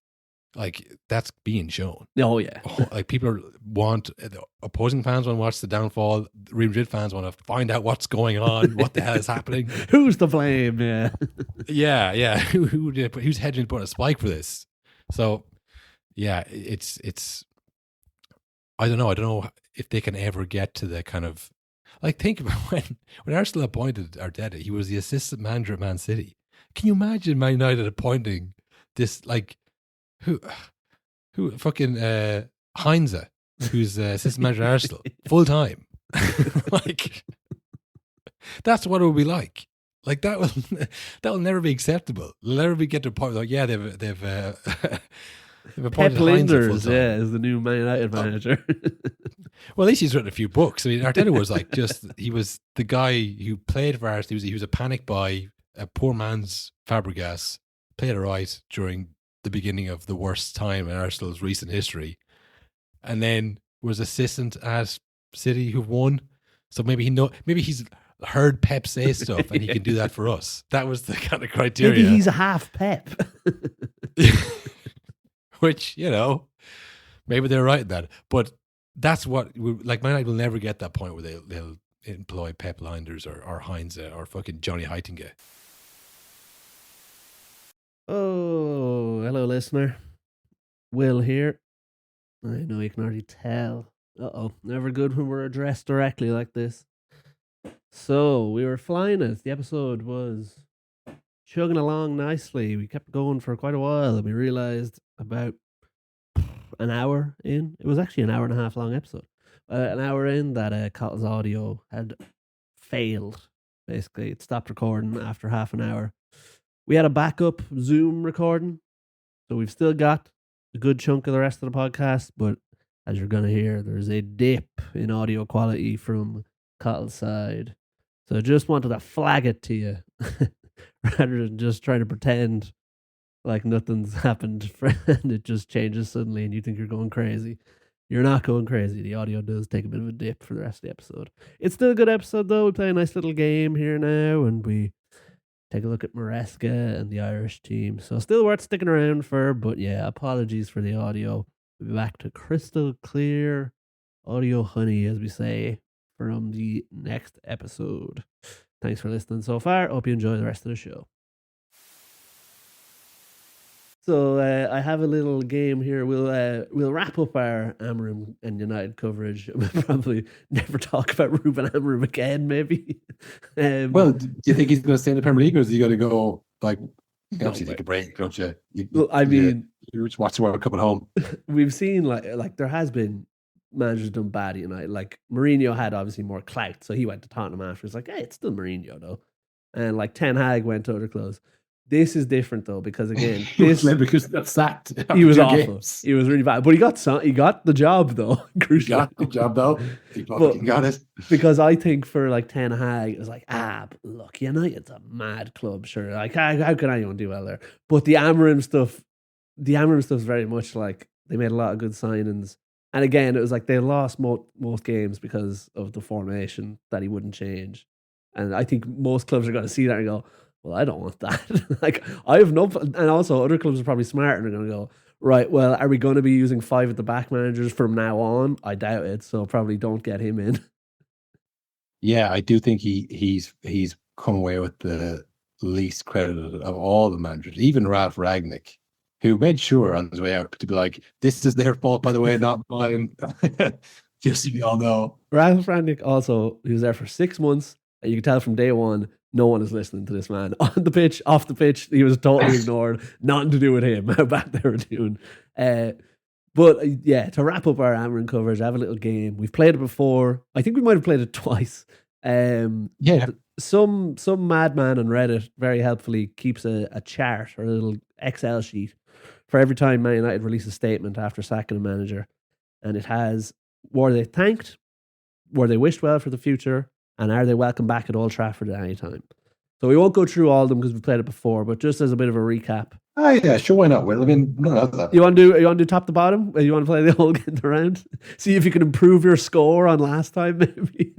like, that's being shown. Oh yeah. Like, people the opposing fans want to watch the downfall. Real Madrid fans want to find out what's going on, what the hell is happening, who's to blame? Yeah. Who's hedging to put a spike for this? So, yeah, it's. I don't know if they can ever get to the kind of, like, think about when Arsenal appointed Arteta, he was the assistant manager at Man City. Can you imagine Man United appointing this, like, who fucking Heinze, who's assistant manager at Arsenal, full time? Like, that's what it would be like. Like, that will never be acceptable. It'll never be get to a point like, yeah, they've They've Pep appointed Heinz at Linders, full-time. yeah, is the new Man United manager. Well, at least he's written a few books. I mean, Arteta was like he was the guy who played for Arsenal. He was a panic buy, a poor man's Fabregas, played it right during the beginning of the worst time in Arsenal's recent history, and then was assistant at City who won. So maybe he's heard Pep say stuff and he can do that for us. That was the kind of criteria. Maybe he's a half Pep. Which, maybe they're right in that. But that's what, like, Man United will never get that point where they'll employ Pep Linders or Heinz or fucking Johnny Heitinga. Oh, hello, listener. Will here. I know you can already tell. Never good when we're addressed directly like this. So, we were flying it. The episode was chugging along nicely. We kept going for quite a while, and we realized about an hour in, it was actually an hour and a half long episode, an hour in that Cottle's audio had failed. Basically, it stopped recording after half an hour. We had a backup Zoom recording, so we've still got a good chunk of the rest of the podcast, but as you're going to hear, there's a dip in audio quality from Cottle's side. So I just wanted to flag it to you rather than just trying to pretend like nothing's happened and it just changes suddenly and you think you're going crazy. You're not going crazy. The audio does take a bit of a dip for the rest of the episode. It's still a good episode though. We play a nice little game here now and we take a look at Maresca and the Irish team. So still worth sticking around for, but yeah, apologies for the audio. We'll be back to crystal clear audio honey, as we say, from the next episode. Thanks for listening so far. Hope you enjoy the rest of the show. So I have a little game here. We'll wrap up our Amorim and United coverage. We'll probably never talk about Ruben Amorim again, maybe. Well, do you think he's going to stay in the Premier League, or is he going to go, like, obviously take a break, don't you? You just watch the World Cup at home. We've seen, like there has been managers done bad at United. Like, Mourinho had obviously more clout, so he went to Tottenham after. It's like, hey, it's still Mourinho, though. And, like, Ten Hag went to other clubs. This is different though because again, because he got sacked. He was awful. Games. He was really bad, but he got the job though. He got the job though. He got it because I think for like Ten Hag, it was like, look, United's a mad club. Sure, like how can anyone do well there? But the Amorim stuff is very much like they made a lot of good signings, and again, it was like they lost most games because of the formation that he wouldn't change, and I think most clubs are going to see that and go, well, I don't want that. Like, I have no... And also, other clubs are probably smart and are going to go, right, well, are we going to be using 5 at the back managers from now on? I doubt it, so probably don't get him in. Yeah, I do think he's come away with the least credit of all the managers, even Ralph Rangnick, who made sure on his way out to be like, this is their fault, by the way, not mine. Just so you all know. Ralph Rangnick also, he was there for 6 months, and you can tell from day one, no one is listening to this man. On the pitch, off the pitch, he was totally ignored. Nothing to do with him, how bad they were doing. But yeah, to wrap up our Amorim coverage, I have a little game. We've played it before. I think we might have played it twice. Some madman on Reddit very helpfully keeps a chart or a little Excel sheet for every time Man United release a statement after sacking a manager. And it has, were they thanked? Were they wished well for the future? And are they welcome back at Old Trafford at any time? So we won't go through all of them because we've played it before, but just as a bit of a recap. Oh yeah, sure, why not? Well, I mean, no, that. You want to do top to bottom? You want to play the whole get around? See if you can improve your score on last time, maybe.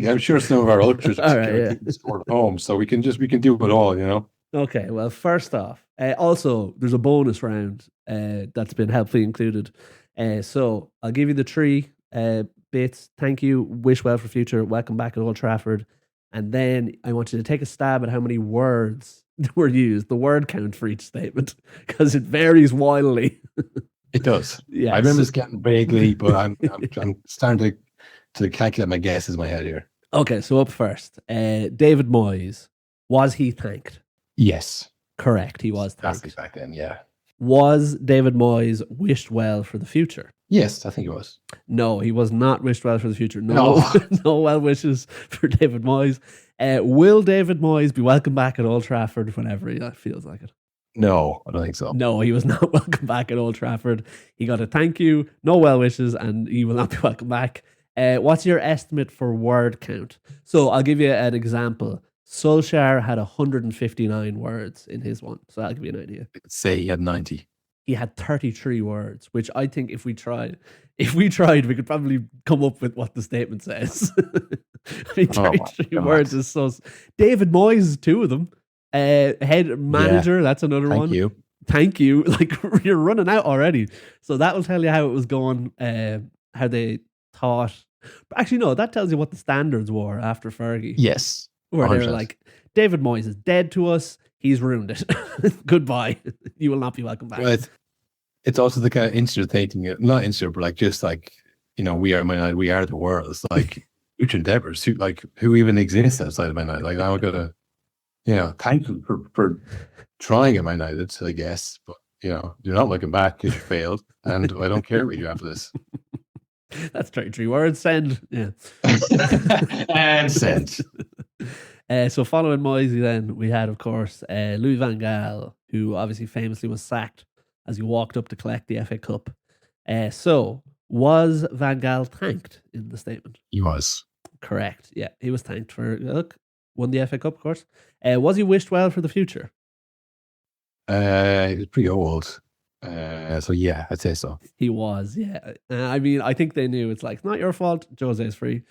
I'm sure some of our ultras scored at home, so we can do it all, you know. Okay, well, first off, also there's a bonus round that's been helpfully included. So I'll give you the 3 bits. Thank you. Wish well for future. Welcome back at Old Trafford. And then I want you to take a stab at how many words were used, the word count for each statement, because it varies wildly. It does. Yeah, I remember this getting vaguely, but I'm starting to calculate my guesses in my head here. Okay, so up first, David Moyes. Was he thanked? Yes. Correct, he was thanked. That's back then, yeah. Was David Moyes wished well for the future? Yes, I think he was. No, he was not wished well for the future. No well wishes for David Moyes. Will David Moyes be welcome back at Old Trafford whenever he feels like it? No, I don't think so. No, he was not welcome back at Old Trafford. He got a thank you, no well wishes, and he will not be welcome back. What's your estimate for word count? So I'll give you an example. Solskjaer had 159 words in his one. So I'll give you an idea. Say he had 90. He had 33 words, which I think if we tried, we could probably come up with what the statement says. I mean, 33 words is so... David Moyes is two of them. Head manager, that's another one. Thank you. Like, you're running out already. So that will tell you how it was going, how they thought. But actually, no, that tells you what the standards were after Fergie. Yes. Where they were like, David Moyes is dead to us. He's ruined it. Goodbye. You will not be welcome back. Well, it's also the kind of instant thinking, not instant, but like just like, you know, we are Man United, we are the world. It's like future endeavors. Who even exists outside of Man United? Like, I'm gonna, you know, thank you for trying at Man United, I guess. But, you know, you're not looking back because you failed. And I don't care what you do after this. That's 33 words. Send. Yeah. And send. So following Moisey then, we had, of course, Louis van Gaal, who obviously famously was sacked as he walked up to collect the FA Cup. So was Van Gaal thanked in the statement? He was. Correct. Yeah, he was thanked for, won the FA Cup, of course. Was he wished well for the future? He was pretty old. So yeah, I'd say so. He was, yeah. I mean, I think they knew it's like, it's not your fault, Jose's free.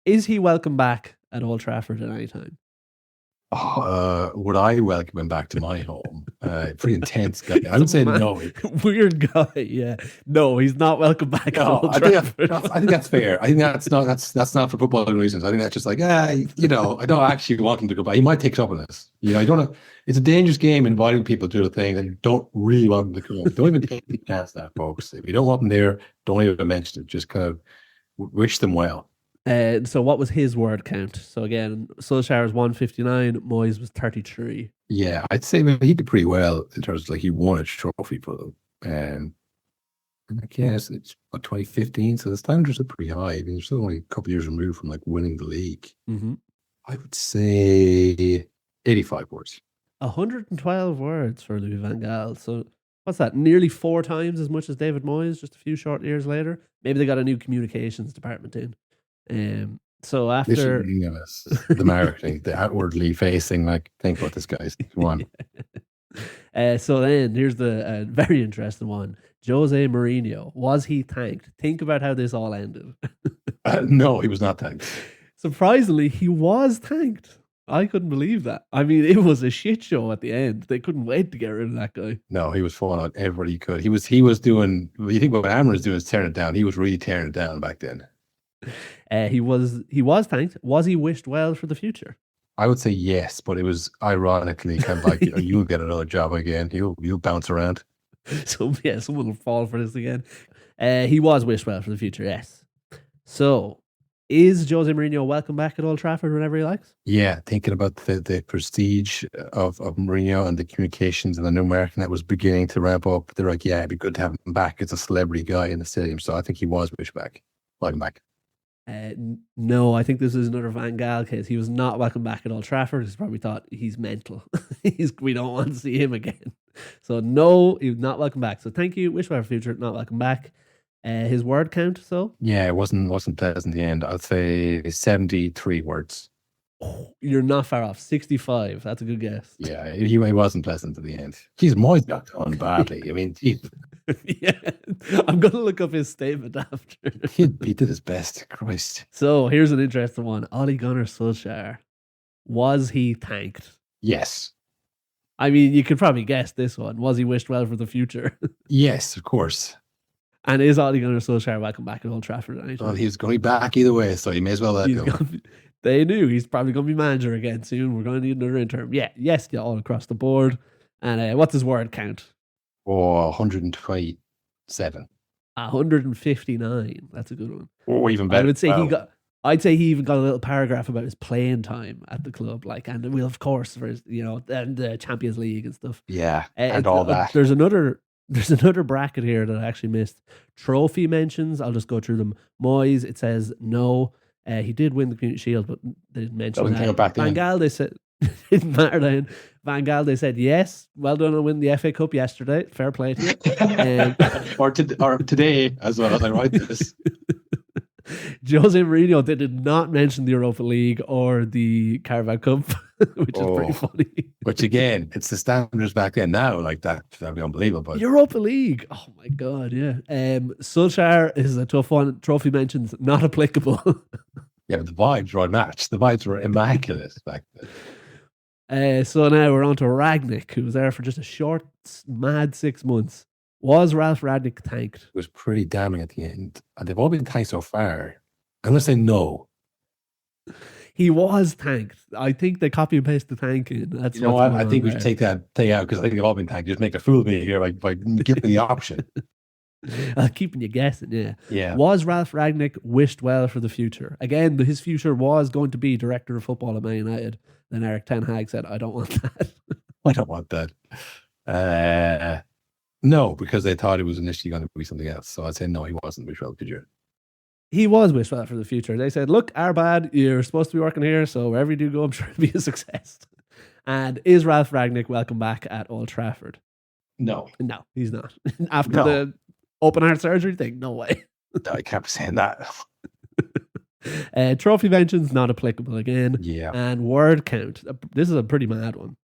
Is he welcome back at Old Trafford at any time? Would I welcome him back to my home? Pretty intense guy. I would say no. Weird guy, yeah. No, he's not welcome back at Old Trafford. I think that's fair. I think that's not for footballing reasons. I think that's just like, you know, I don't actually want him to go back. He might take up on this. You know, you don't. It's a dangerous game inviting people to do a thing that you don't really want them to come. Don't even take the chance, that folks. If you don't want them there, don't even mention it. Just kind of wish them well. So what was his word count? So again, Solskjaer was 159, Moyes was 33. Yeah, I'd say he did pretty well in terms of like he won a trophy for them. And I guess it's 2015, so the standards are pretty high. I mean, they're still only a couple of years removed from like winning the league. Mm-hmm. I would say 85 words. 112 words for Louis van Gaal. So what's that? Nearly 4 times as much as David Moyes, just a few short years later. Maybe they got a new communications department in. So after the marketing, the outwardly facing, like, think what this guy's one. So then here's the very interesting one. Jose Mourinho, was he thanked? Think about how this all ended. No, he was not thanked. Surprisingly, he was thanked. I couldn't believe that. I mean, it was a shit show at the end. They couldn't wait to get rid of that guy. No, he was falling out everybody he could. He was doing, you think what Amorim was doing is tearing it down. He was really tearing it down back then. He was thanked. Was he wished well for the future? I would say yes, but it was ironically kind of like, you'll get another job again. You'll bounce around. So yeah, someone will fall for this again. He was wished well for the future, yes. So is Jose Mourinho welcome back at Old Trafford whenever he likes? Yeah, thinking about the prestige of Mourinho and the communications and the new marketing that was beginning to ramp up, they're like, yeah, it'd be good to have him back as a celebrity guy in the stadium. So I think he was wished back. Welcome back. No, I think this is another Van Gaal case. He was not welcome back at Old Trafford. He's probably thought he's mental. We don't want to see him again. So no, he was not welcome back. So thank you. Wish well for future. Not welcome back. His word count. So yeah, it wasn't pleasant in the end. I'd say 73 words. Oh, you're not far off. 65. That's a good guess. Yeah, he wasn't pleasant in the end. He's Moyes got on badly. I mean, yeah, I'm going to look up his statement after. He did his best. Christ. So here's an interesting one. Ole Gunnar Solskjaer. Was he thanked? Yes. I mean, you could probably guess this one. Was he wished well for the future? Yes, of course. And is Ole Gunnar Solskjaer welcome back at Old Trafford anytime? Well, he's going back either way, so he may as well let go. They knew he's probably going to be manager again soon. We're going to need another interim. Yeah, yes, all across the board. And what's his word count? Oh, 127. 159. That's a good one. Oh, even better. I would say I'd say he even got a little paragraph about his playing time at the club, like, and well, of course, for his, and the Champions League and stuff. Yeah, and all that. There's another bracket here that I actually missed. Trophy mentions. I'll just go through them. Moyes, it says no. He did win the Community Shield, but they didn't mention that. Van Gaal, they said didn't matter then. Van Gaal, they said yes. Well done on winning the FA Cup yesterday. Fair play to you. Or today, as well as I write this. Jose Mourinho, they did not mention the Europa League or the Carabao Cup, which is pretty funny. Which again, it's the standards back then. Now, like that'd be unbelievable. But Europa League, oh my god, yeah. Solskjaer is a tough one. Trophy mentions not applicable. Yeah, but the vibes were unmatched. The vibes were immaculate back then. So now we're on to Ragnick, who was there for just a short, mad 6 months. Was Ralph Ragnick thanked? It was pretty damning at the end. And they've all been thanked so far. I'm going to say no. He was thanked. I think they copy and paste the thank in. That's you know what? I think we should take that thing out because I think they've all been thanked. Just make a fool of me here by giving the option. Keeping you guessing, yeah. Yeah. Was Ralph Ragnick wished well for the future? Again, his future was going to be director of football at Man United. Then Eric Ten Hag said, I don't want that. I don't want that. No, because they thought it was initially going to be something else. So I'd say no, he wasn't wished well for the future. He was wished well for the future. They said, look, our bad, you're supposed to be working here, so wherever you do go, I'm sure it'll be a success. And is Ralph Ragnick welcome back at Old Trafford? No. No, he's not. After the open heart surgery thing, no way. No, I can't be saying that. Trophy mentions not applicable again. Yeah. And word count. This is a pretty mad one.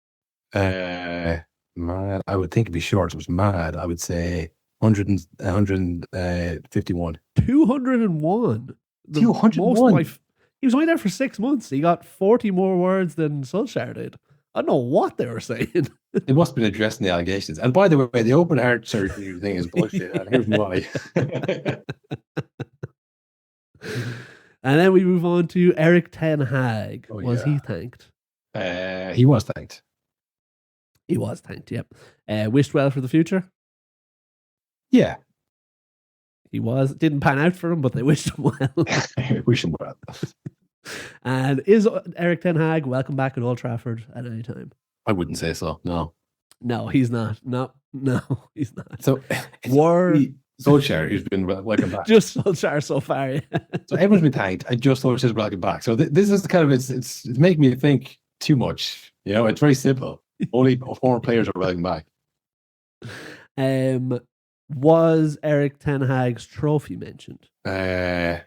Mad. I would think it'd be short. It was mad. I would say 151. 201. 201. He was only there for 6 months. He got 40 more words than Solskjaer did. I don't know what they were saying. It must have been addressing the allegations. And by the way, the open heart surgery thing is bullshit. And here's why. And then we move on to Eric Ten Hag. Oh, was he thanked? He was thanked. He was thanked, yep. Wished well for the future? Yeah. He was. Didn't pan out for him, but they wished him well. Wish him well. And is Eric Ten Hag welcome back at Old Trafford at any time? I wouldn't say so, no. No, he's not. No, he's not. So, Solskjaer, who's been welcome back. Just Solskjaer so far, yeah. So everyone's been thanked. I just Solskjaer's welcome back. So this is kind of, it's making me think too much. You know, it's very simple. Only former players are welcome back. Was Eric Ten Hag's trophy mentioned? Yeah,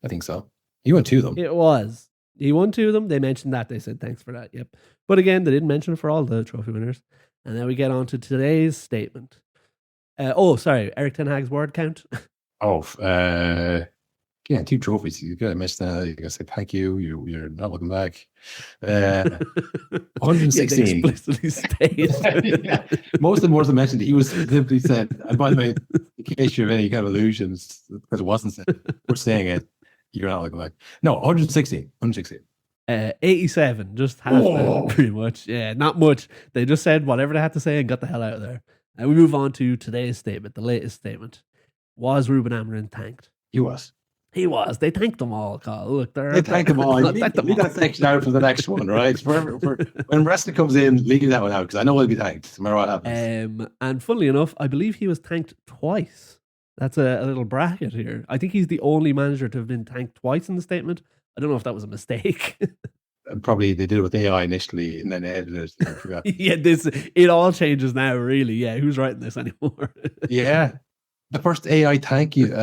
I think so. He won 2 of them. It was. He won 2 of them. They mentioned that. They said thanks for that. Yep. But again, they didn't mention it for all the trophy winners. And then we get on to today's statement. Eric Ten Hag's word count. Yeah, 2 trophies. You gotta mention that. You gotta say thank you. You're not looking back. 116. Yeah, explicitly stated. Yeah. Most of them wasn't mentioned. He was simply said. And by the way, in case you have any kind of illusions, because it wasn't said, we're saying it. You're not looking back. No, 116. 87, just half that, pretty much. Yeah, not much. They just said whatever they had to say and got the hell out of there. And we move on to today's statement, the latest statement. Was Ruben Amorim thanked? He was. He was. They thanked them all, Carl. Look, they thanked them all. Leave that section out for the next one, right? When wrestling comes in, leave that one out because I know he'll be thanked no matter what happens. And funnily enough, I believe he was thanked twice. That's a little bracket here. I think he's the only manager to have been thanked twice in the statement. I don't know if that was a mistake. Probably they did it with AI initially and then edited it. I forgot. Yeah, it all changes now, really. Yeah, who's writing this anymore? Yeah. The first AI thank you,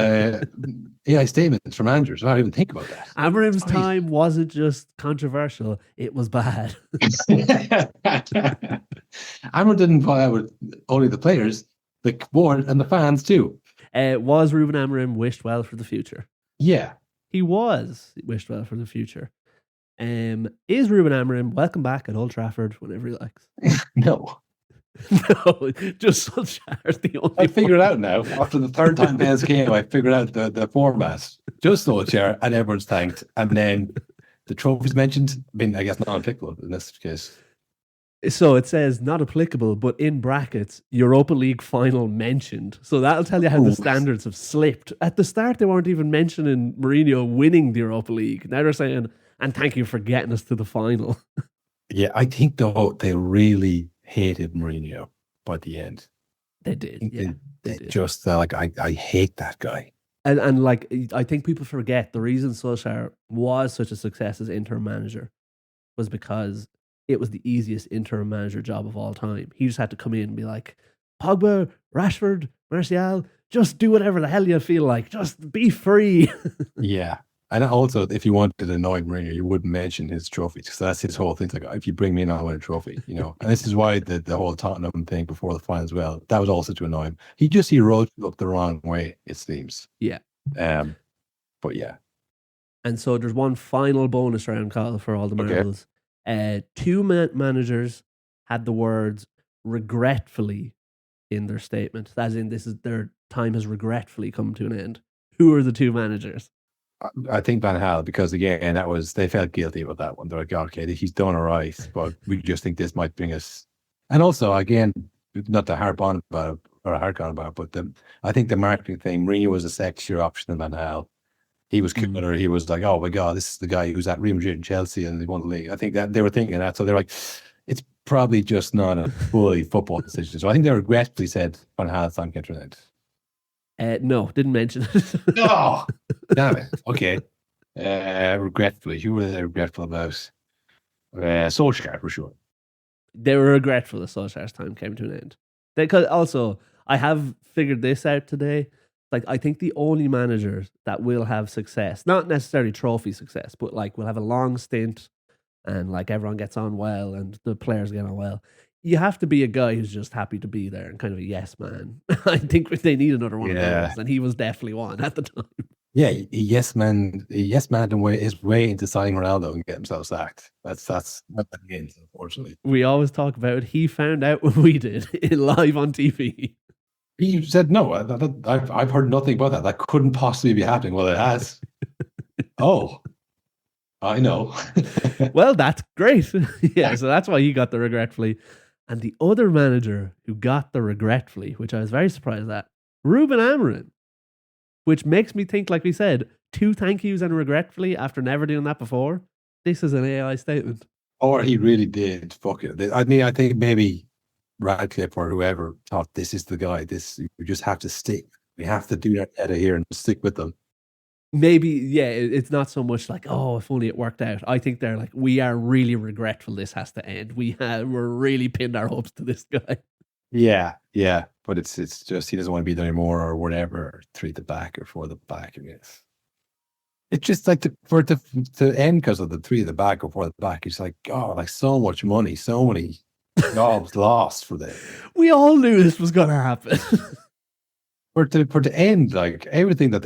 AI statements from managers. I don't even think about that. Amorim's time wasn't just controversial, it was bad. Amorim didn't put out with only the players, the board and the fans too. Was Ruben Amorim wished well for the future? Yeah. He was wished well for the future. Is Ruben Amorim welcome back at Old Trafford whenever he likes? No. No, just Solskjaer's the only I figured it out now. After the third time Bez came, I figured out the format. Just Solskjaer and everyone's thanked. And then the trophies mentioned, I guess not applicable in this case. So it says not applicable, but in brackets, Europa League final mentioned. So that'll tell you how the standards have slipped. At the start, they weren't even mentioning Mourinho winning the Europa League. Now they're saying, and thank you for getting us to the final. Yeah, I think though they really hated Mourinho by the end. They did. Yeah, they did. Just I hate that guy. And like, I think people forget the reason Solskjaer was such a success as interim manager was because it was the easiest interim manager job of all time. He just had to come in and be like, Pogba, Rashford, Martial, just do whatever the hell you feel like. Just be free. Yeah. And also, if you wanted to annoy Mourinho, you wouldn't mention his trophy. So that's his whole thing. It's like, if you bring me in, I'll win a trophy, you know. And this is why the whole Tottenham thing before the final as well, that was also to annoy him. He wrote up the wrong way, it seems. Yeah. But yeah. And so there's one final bonus round, Kyle, for all the marbles. Two managers had the words regretfully in their statement. As in, this is their time has regretfully come to an end. Who are the two managers? I think Van Gaal, because again, they felt guilty about that one. They're like, okay, he's done all right, but we just think this might bring us. And also, again, not to harp on about it, or hark on about it, but I think the marketing thing, Mourinho was a sexier option than Van Gaal. He was cooler. He was like, oh my God, this is the guy who's at Real Madrid and Chelsea and they won the league. I think that they were thinking that. So they're like, it's probably just not a fully football decision. So I think they regretfully said Van Gaal's time came to an end. No, didn't mention it. No, damn it. Okay. Regretfully. Who were they regretful about? Solskjaer, for sure. They were regretful that Solskjaer's time came to an end. Because also, I have figured this out today. Like, I think the only managers that will have success, not necessarily trophy success, but like will have a long stint and like everyone gets on well and the players get on well. You have to be a guy who's just happy to be there and kind of a yes man. I think they need another one of those, and he was definitely one at the time. Yeah, yes man his way into signing Ronaldo and get himself sacked. That's what that means, unfortunately. We always talk about it. He found out when we did live on TV. He said, no, I've heard nothing about that. That couldn't possibly be happening. Well, it has. Oh, I know. Well, that's great. Yeah, so that's why he got the regretfully. And the other manager who got the regretfully, which I was very surprised at, Ruben Amorim, which makes me think, like we said, 2 thank yous and regretfully after never doing that before. This is an AI statement. Or he really did. Fuck it. I mean, I think maybe Radcliffe or whoever thought this is the guy. We just have to stick. We have to do that out of here and stick with them. Maybe, yeah, it's not so much like, oh, if only it worked out. I think they're like, we are really regretful this has to end. We're really pinned our hopes to this guy. Yeah. But it's just he doesn't want to be there anymore or whatever, or 3 at the back or 4 at the back, I guess. It's just like for it to end because of the 3 at the back or 4 at the back. It's like, oh, like so much money, so many jobs lost for this. We all knew this was going to happen. For to end, like everything that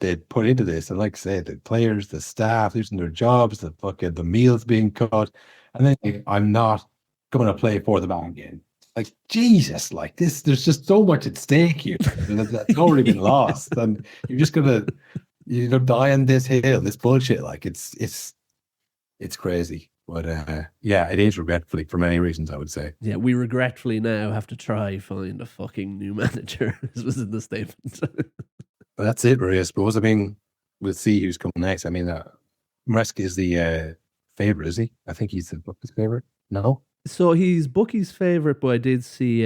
they put into this, and like I said, the players, the staff losing their jobs, the meals being cut, and then like, I'm not going to play for the back again. Like Jesus, like this, there's just so much at stake here that's already been lost, and you're just gonna die on this hill, this bullshit. Like it's crazy. But yeah, it is regretfully for many reasons, I would say. Yeah, we regretfully now have to try find a fucking new manager. This was in the statement. That's it, really, I suppose. I mean, we'll see who's coming next. I mean, Maresca is the favorite, is he? I think he's the bookie's favorite. No? So he's bookie's favorite, but I did see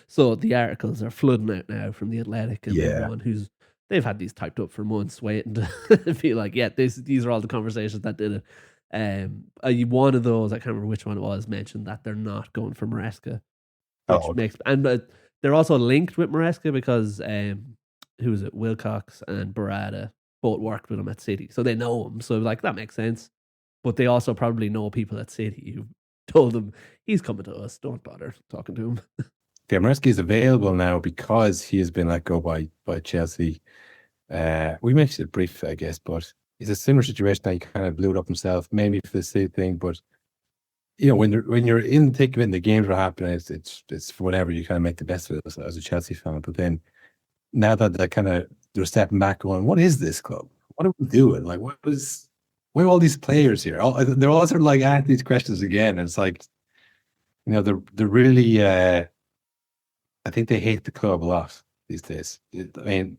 so the articles are flooding out now from The Athletic and everyone they've had these typed up for months waiting to be like, yeah, these are all the conversations that did it. One of those, I can't remember which one it was, mentioned that they're not going for Maresca, which makes, and they're also linked with Maresca because who is it? Wilcox and Barada both worked with him at City, so they know him. So like that makes sense. But they also probably know people at City who told them he's coming to us. Don't bother talking to him. Yeah, Maresca is available now because he has been let go by Chelsea. We mentioned it briefly, I guess, but it's a similar situation that he kind of blew it up himself, maybe for the City thing. But when you're in the thick of it, and the games are happening, it's for whatever, you kind of make the best of it as a Chelsea fan. But then now that they're stepping back, going, what is this club? What are we doing? Like, where are all these players here? They're all sort of like asking these questions again. And it's like, they're really, I think they hate the club a lot these days. I mean,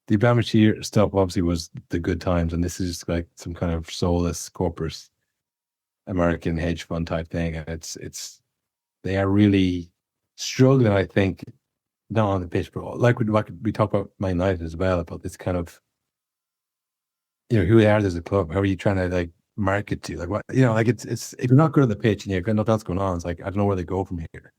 the Abramovich stuff obviously was the good times, and this is just like some kind of soulless corporate American hedge fund type thing. And they are really struggling, I think, not on the pitch, but like we talk about Man United as well, about this kind of, who they are as a club. How are you trying to like market to? Like, what, like it's if you're not good on the pitch and you've got nothing else going on, it's like, I don't know where they go from here,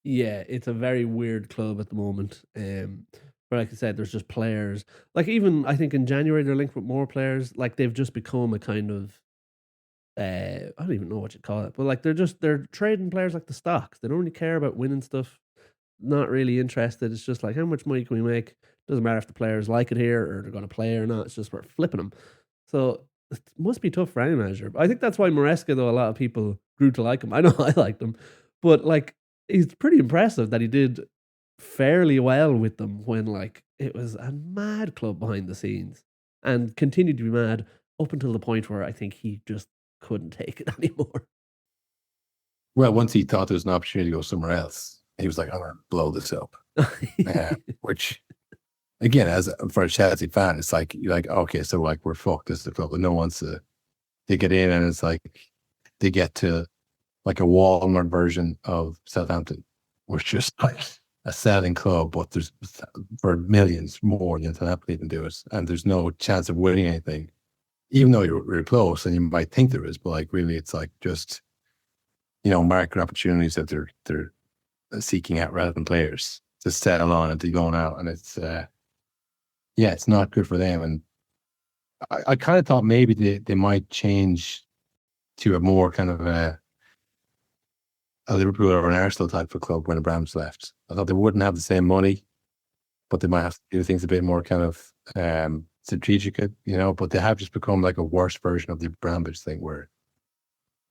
Yeah, it's a very weird club at the moment. But like I said, there's just players. Like even I think in January they're linked with more players. Like they've just become a kind of I don't even know what you call it, but like they're trading players like the stocks. They don't really care about winning stuff. Not really interested. It's just like how much money can we make? Doesn't matter if the players like it here or they're going to play or not. It's just we're flipping them. So it must be tough for any manager. I think that's why Maresca, though, a lot of people grew to like him. I know I liked him, but like he's pretty impressive that he did fairly well with them when like it was a mad club behind the scenes and continued to be mad up until the point where I think he just couldn't take it anymore. Well, once he thought there was an opportunity to go somewhere else, he was like, I'm going to blow this up. Which, again, for a Chelsea fan, it's like, you're like, okay, so like we're fucked. This is the club that no one wants to get in. And it's like they get to like a Walmart version of Southampton, which is just like a selling club, but there's for millions more than Southampton even do it. And there's no chance of winning anything, even though you're close and you might think there is, but like really it's like just, market opportunities that they're seeking out rather than players to settle on and to going out. And it's, it's not good for them. And I kind of thought maybe they might change to a more kind of a Liverpool or an Arsenal type of club when Abraham's left. I thought they wouldn't have the same money, but they might have to do things a bit more kind of strategic, but they have just become like a worse version of the Abramovich thing where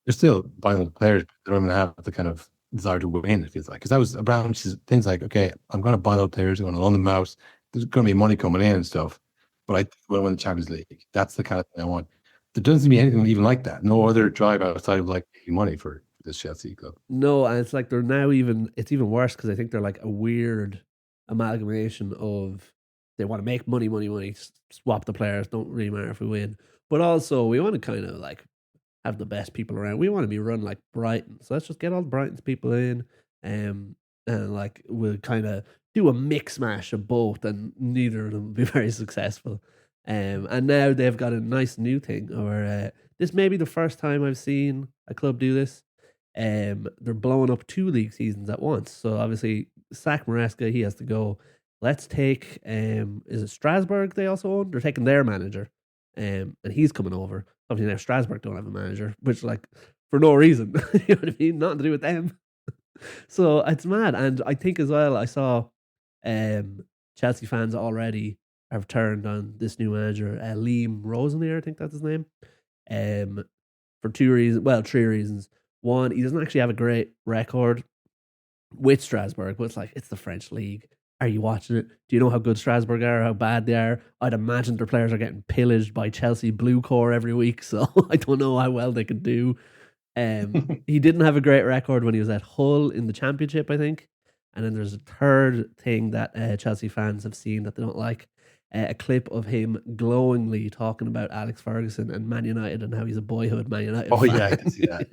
they're still buying the players, but they don't even have the kind of desire to win, it feels like. Because that was Abramovich's things like, okay, I'm going to buy those players, I'm going to loan them out, there's going to be money coming in and stuff, but I want to win the Champions League. That's the kind of thing I want. There doesn't seem to be anything even like that. No other drive outside of like making money for this Chelsea club. No, and it's like they're now it's even worse because I think they're like a weird amalgamation of they want to make money, swap the players, don't really matter if we win. But also we want to kind of like have the best people around. We want to be run like Brighton. So let's just get all Brighton's people in and like we'll kind of do a mix mash of both and neither of them will be very successful. And now they've got a nice new thing where this may be the first time I've seen a club do this. They're blowing up 2 league seasons at once. So obviously sack Maresca, he has to go. Let's take is it Strasbourg they also own? They're taking their manager. And he's coming over. Obviously now Strasbourg don't have a manager, which like for no reason. You know what I mean? Nothing to do with them. So it's mad. And I think as well I saw Chelsea fans already have turned on this new manager, Liam Rosenlier, I think that's his name. For 3 reasons. One, he doesn't actually have a great record with Strasbourg, but it's the French league. Are you watching it? Do you know how good Strasbourg are, how bad they are? I'd imagine their players are getting pillaged by Chelsea Bluecorp every week, so I don't know how well they could do. He didn't have a great record when he was at Hull in the Championship, I think. And then there's a third thing that Chelsea fans have seen that they don't like. A clip of him glowingly talking about Alex Ferguson and Man United and how he's a boyhood Man United fan. Yeah, I didn't see that.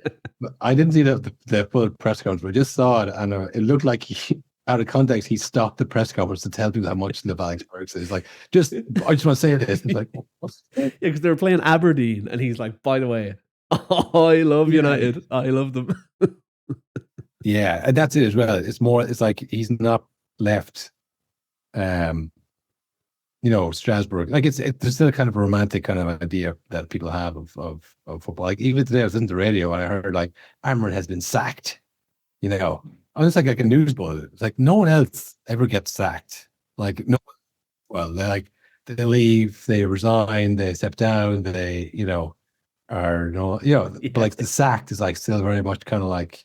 I didn't see the full press conference, but I just saw it and it looked like out of context, he stopped the press conference to tell people how much the Alex Ferguson is. Like, I just want to say this. It's like, yeah, because they were playing Aberdeen and he's like, by the way, I love United. I love them. Yeah, and that's it as well. It's like he's not left Strasbourg. Like there's still kind of a romantic kind of idea that people have of football. Like even today I was in the radio and I heard like Amorim has been sacked. I was like a news bulletin. It's like no one else ever gets sacked. Like no, well they leave, they resign, they step down, they but like the sacked is like still very much kind of like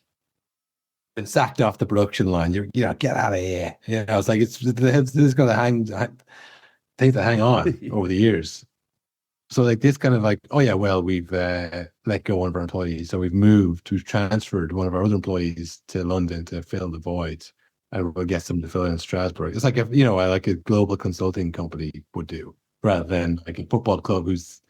been sacked off the production line. You're get out of here. It's like this is going to things that hang on over the years. So like this kind of like, oh yeah, well we've let go one of our employees, so we've transferred one of our other employees to London to fill the void, and we'll get them to fill in Strasbourg. It's like like a global consulting company would do, rather than like a football club who's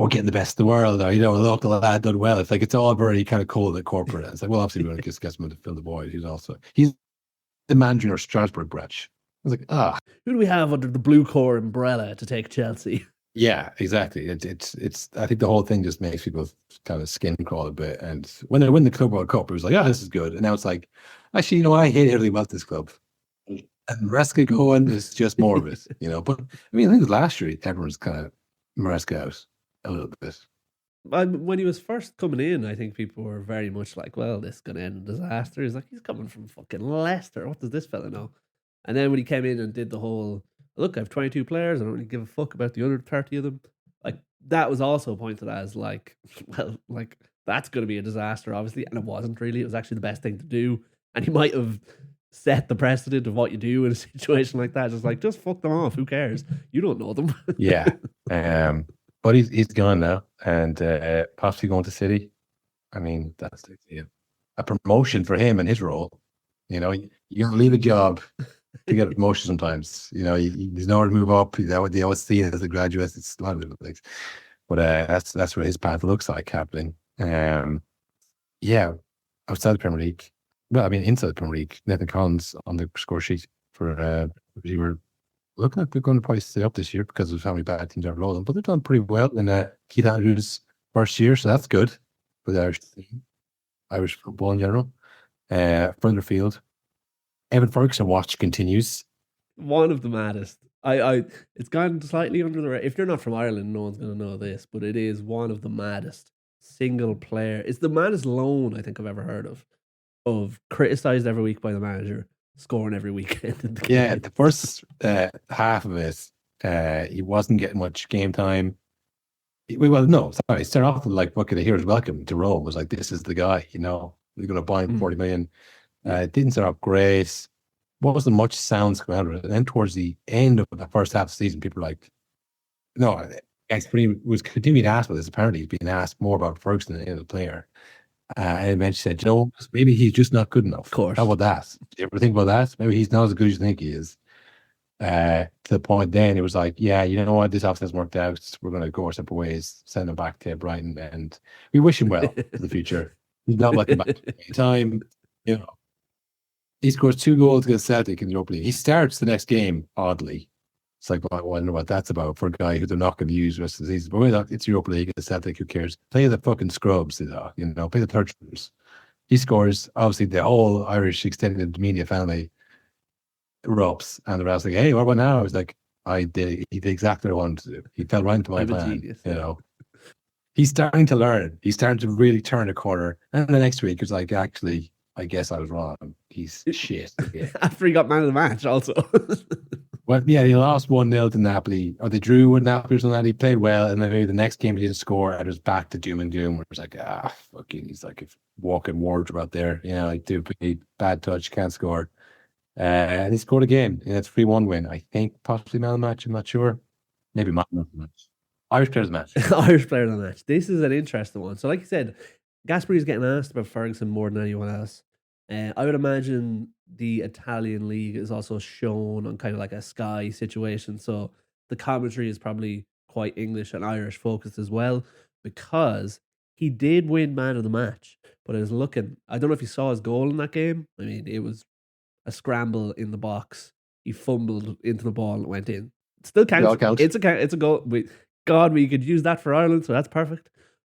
getting the best in the world, or a local lad done well. It's like it's all very kind of cold and corporate. It's like, well, obviously we want to get someone to fill the void. He's the manager in our Strasbourg branch. I was like, who do we have under the Bluecorp umbrella to take Chelsea? Yeah, exactly. It's. I think the whole thing just makes people kind of skin crawl a bit. And when they win the Club World Cup, it was like, oh, this is good. And now it's like, actually, you know, I hate everything about this club. And Maresca going is just more of it, you know. But I mean, I think last year everyone's kind of Maresca out a little bit. When he was first coming in, I think people were very much like, well, this is going to end in disaster. He's like, he's coming from fucking Leicester. What does this fella know? And then when he came in and did the whole, look, I have 22 players. I don't really give a fuck about the other 30 of them. Like, that was also pointed as like, well, like, that's going to be a disaster, obviously. And it wasn't really. It was actually the best thing to do. And he might have set the precedent of what you do in a situation like that. Just like, just fuck them off. Who cares? You don't know them. Yeah. But he's gone now, and possibly going to City. I mean, that's a promotion for him and his role. You know, you gotta leave a job to get a promotion sometimes. You know, there's nowhere to move up. They always see it as a graduate. It's a lot of different things. But that's what his path looks like happening. Yeah, outside the Premier League. Well, I mean, inside the Premier League, Nathan Collins on the score sheet for we were looking like they're going to probably stay up this year because of how many bad teams are below them. But they've done pretty well in Keith Andrews' first year, so that's good for the Irish football in general. Further afield, Evan Ferguson watch continues. One of the maddest. It's gone slightly under the radar. If you're not from Ireland, no one's going to know this, but it is one of the maddest single player. It's the maddest loan I think I've ever heard of criticised every week by the manager, scoring every weekend. In the Yeah, the first half of it, he wasn't getting much game time. Well, no, sorry. Started off with like, okay, here's welcome to Rome. It was like, this is the guy, you know, we're going to buy him 40 million. It didn't start off great. Wasn't much sounds coming out of it. And then towards the end of the first half of the season, people were like, no, Gasperini was continuing to ask about this. Apparently, he's being asked more about Ferguson than any other player. And eventually said, you know, maybe he's just not good enough. Of course. How about that? Do you ever think about that? Maybe he's not as good as you think he is. To the point then it was like, yeah, you know what, this offense hasn't worked out. We're going to go our separate ways, send him back to Brighton, and we wish him well for the future. He's not welcome back to any time. You know, he scores 2 goals against Celtic in the Europa League. He starts the next game, oddly. It's like, well, I wonder what that's about for a guy who they're not going to use the rest of the season. But it's Europa League, it's Celtic, who cares? Play the fucking scrubs, you know, play the third stringers. He scores. Obviously, the whole Irish extended media family erupts, and the rest like, hey, what about now? I was like, he did exactly what I wanted to do. He fell right into my plan. Genius, you know, he's starting to learn. He's starting to really turn a corner. And the next week, it's like, actually, I guess I was wrong. He's shit. Yeah. After he got man of the match, also. Well, yeah, he lost 1-0 to Napoli, or they drew with Napoli or something like that. He played well, and then maybe the next game he didn't score, and it was back to doom and gloom, where it was like, fucking, he's like a walking wardrobe out there. You know, like, dude, bad touch, can't score. And he scored a game, and it's a 3-1 win. I think possibly man of the match, I'm not sure. Maybe man of the match. Irish player of the match. Irish player of the match. This is an interesting one. So like you said, Gasperini is getting asked about Ferguson more than anyone else. I would imagine the Italian league is also shown on kind of like a Sky situation. So the commentary is probably quite English and Irish focused as well, because he did win man of the match. But I was looking, I don't know if you saw his goal in that game. I mean, it was a scramble in the box. He fumbled into the ball and it went in. It still counts. It's a goal. God, we could use that for Ireland, so that's perfect.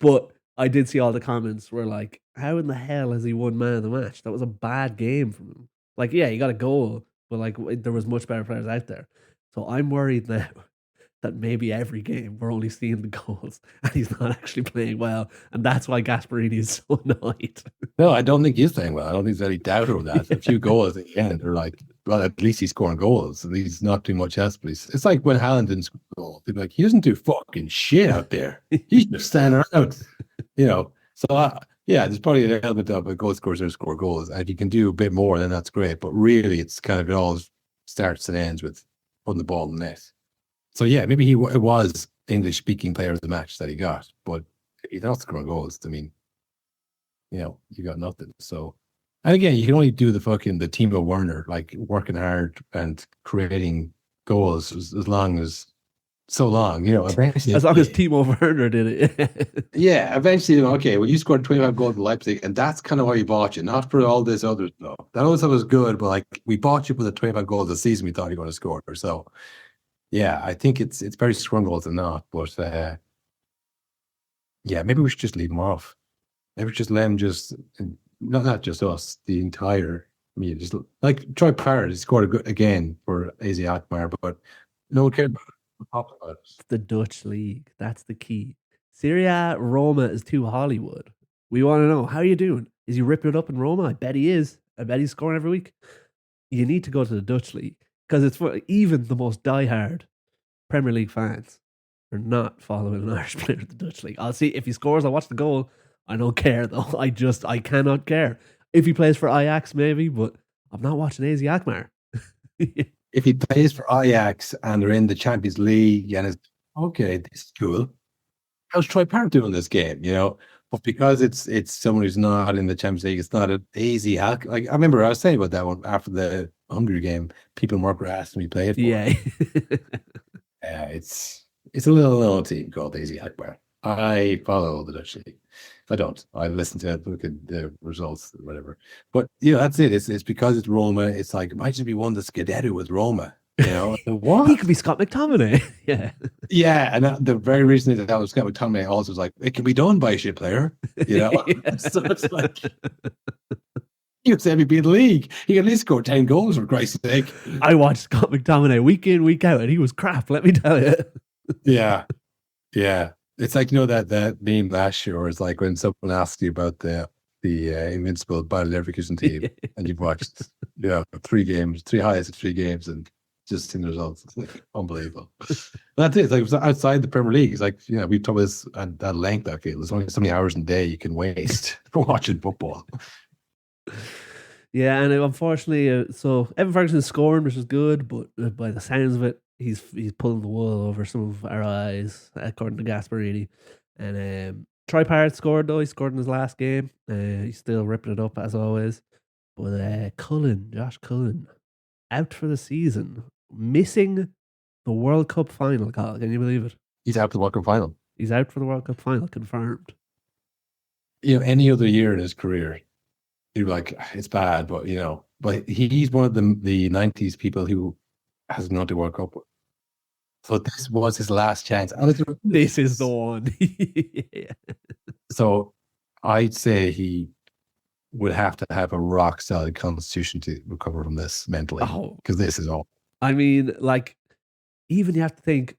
But I did see all the comments were like, how in the hell has he won man of the match? That was a bad game from him. Like, yeah, he got a goal, but like there was much better players out there. So I'm worried now that maybe every game we're only seeing the goals and he's not actually playing well. And that's why Gasperini is so annoyed. No, I don't think he's playing well. I don't think there's any doubt over that. A few goals at the end are like, well, at least he's scoring goals. And he's not doing much else. But it's like when Haaland didn't score goals. People like, he doesn't do fucking shit out there. He's just standing around, you know. So, yeah, there's probably an element of a goal scorers who score goals. And if you can do a bit more, then that's great. But really, it's kind of, it all starts and ends with putting the ball in the net. So, yeah, maybe it was English-speaking player of the match that he got. But he's not scoring goals. I mean, you know, you got nothing. So, and again, you can only do the Timo Werner, like working hard and creating goals so long, you know, eventually. As long as Timo Werner did it. Yeah, eventually, okay, well, you scored 25 goals in Leipzig, and that's kind of why you bought you, not for all this other stuff. That other stuff was good, but like, we bought you for the 25 goals a season we thought you were going to score. So, Yeah, I think it's very scrumbled and not, but yeah, maybe we should just leave him off. Maybe just let him just not just us, the entire media. Just like Troy Parrott, he scored again for AZ Alkmaar, but no one cared about it. We talked about it. It's the Dutch league. That's the key. Serie A, Roma is too Hollywood. We want to know, how are you doing? Is he ripping it up in Roma? I bet he is. I bet he's scoring every week. You need to go to the Dutch league because it's for even the most diehard Premier League fans are not following an Irish player in the Dutch league. I'll see if he scores, I'll watch the goal. I don't care though. I cannot care. If he plays for Ajax, maybe, but I'm not watching AZ Alkmaar. If he plays for Ajax and they're in the Champions League and it's okay, this is cool. How's Troy Parrott doing this game? You know, but because it's someone who's not in the Champions League, it's not an easy hack. Like I remember I was saying about that one after the Hungary game. People in work were asking me to play it. Yeah. It's a little team called AZ Alkmaar. I follow the Dutch league. I don't. I listen to it, look at the results, whatever. But you know, that's it. It's because it's Roma. It's like imagine if we won the Scudetto with Roma. You know what? He could be Scott McTominay. Yeah. Yeah, and the very reason that was Scott McTominay also was like it can be done by a shit player. You know, so it's like he was MVP in the league. He can at least score 10 goals for Christ's sake. I watched Scott McTominay week in, week out, and he was crap. Let me tell you. Yeah. It's like, you know, that meme last year, where it's like when someone asks you about the invincible Bayer Leverkusen team, and you've watched 3 highlights of 3 games, and just in the results. It's like unbelievable. That's it. It's like outside the Premier League. It's like, we've talked about this at that length. I feel there's only so many hours in a day you can waste for watching football. Yeah, and unfortunately, so Evan Ferguson is scoring, which is good, but by the sounds of it, he's pulling the wool over some of our eyes, according to Gasparini. And Troy Parrott scored, though. He scored in his last game. He's still ripping it up, as always. But Josh Cullen, out for the season, missing the World Cup final, Carl. Can you believe it? He's out for the World Cup final. He's out for the World Cup final, confirmed. Any other year in his career, you'd be like, it's bad, but he's one of the 90s people who hasn't gone to World Cup. So this was his last chance. This is the one. Yeah. So I'd say he would have to have a rock solid constitution to recover from this mentally, because this is all. I mean, like, even you have to think,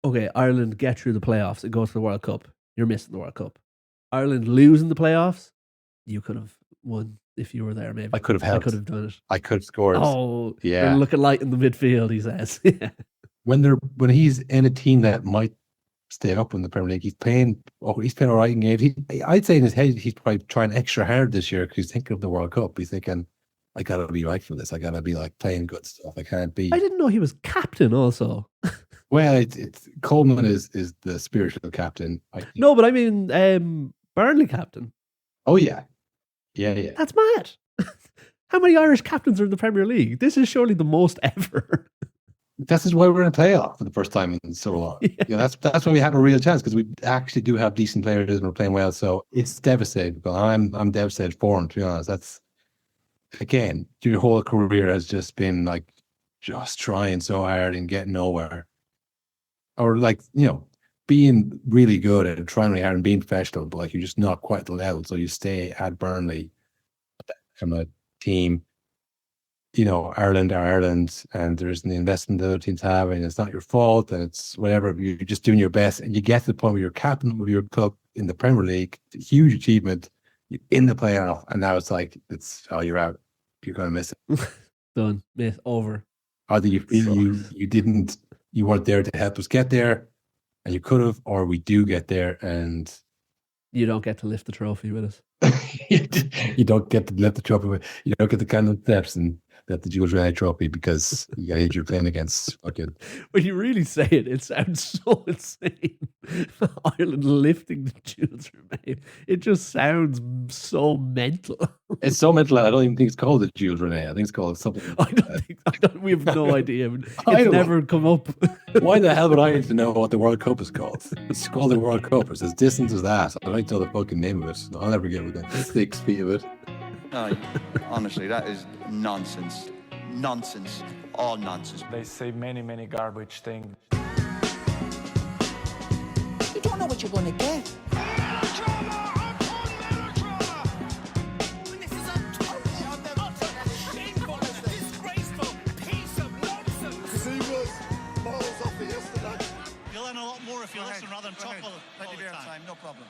okay, Ireland get through the playoffs and go to the World Cup. You're missing the World Cup. Ireland losing the playoffs, you could have won if you were there, maybe. I could have helped. I could have done it. I could have scored. Oh, yeah. They're looking light in the midfield, he says. Yeah. When he's in a team that might stay up in the Premier League, he's playing all right in games. I'd say in his head, he's probably trying extra hard this year because he's thinking of the World Cup. He's thinking, I got to be right for this. I got to be like playing good stuff. I can't be. I didn't know he was captain also. Well, it's Coleman is the spiritual captain. No, but I mean Burnley captain. Oh, yeah. Yeah. That's mad. How many Irish captains are in the Premier League? This is surely the most ever. This is why we're in a playoff for the first time in so long. Yeah. That's why we have a real chance, because we actually do have decent players and we're playing well. So it's devastating. But I'm devastated for him, to be honest. That's, again, your whole career has just been like just trying so hard and getting nowhere. Or like, being really good at it, trying really hard and being professional, but like you're just not quite at the level. So you stay at Burnley from a team. Ireland are Ireland, and there's the investment that other teams have, and it's not your fault, and it's whatever. You're just doing your best, and you get to the point where you're captain of your club in the Premier League. It's a huge achievement. You're in the playoff, and now it's like you're out. You're gonna miss it. Done. Miss over. Either you feel you weren't there to help us get there, and you could have, or we do get there, and you don't get to lift the trophy with us. You don't get to lift the trophy. You don't get the kind of steps and that the Jules Rimet trophy, because you're playing against fucking. When you really say it, it sounds so insane. Ireland lifting the Jules Rimet. It just sounds so mental. It's so mental. I don't even think it's called the Jules Rimet. I think it's called something. We have no idea. It's never come up. Why the hell would I need to know what the World Cup is called? It's called the World Cup. It's as distant as that. I don't know the fucking name of it. I'll never get within 6 feet of it. No, honestly, that is nonsense. nonsense. All nonsense. They say many garbage things. You don't know what you're going to get. You'll learn a lot more if you listen rather than talk all the time. No problem.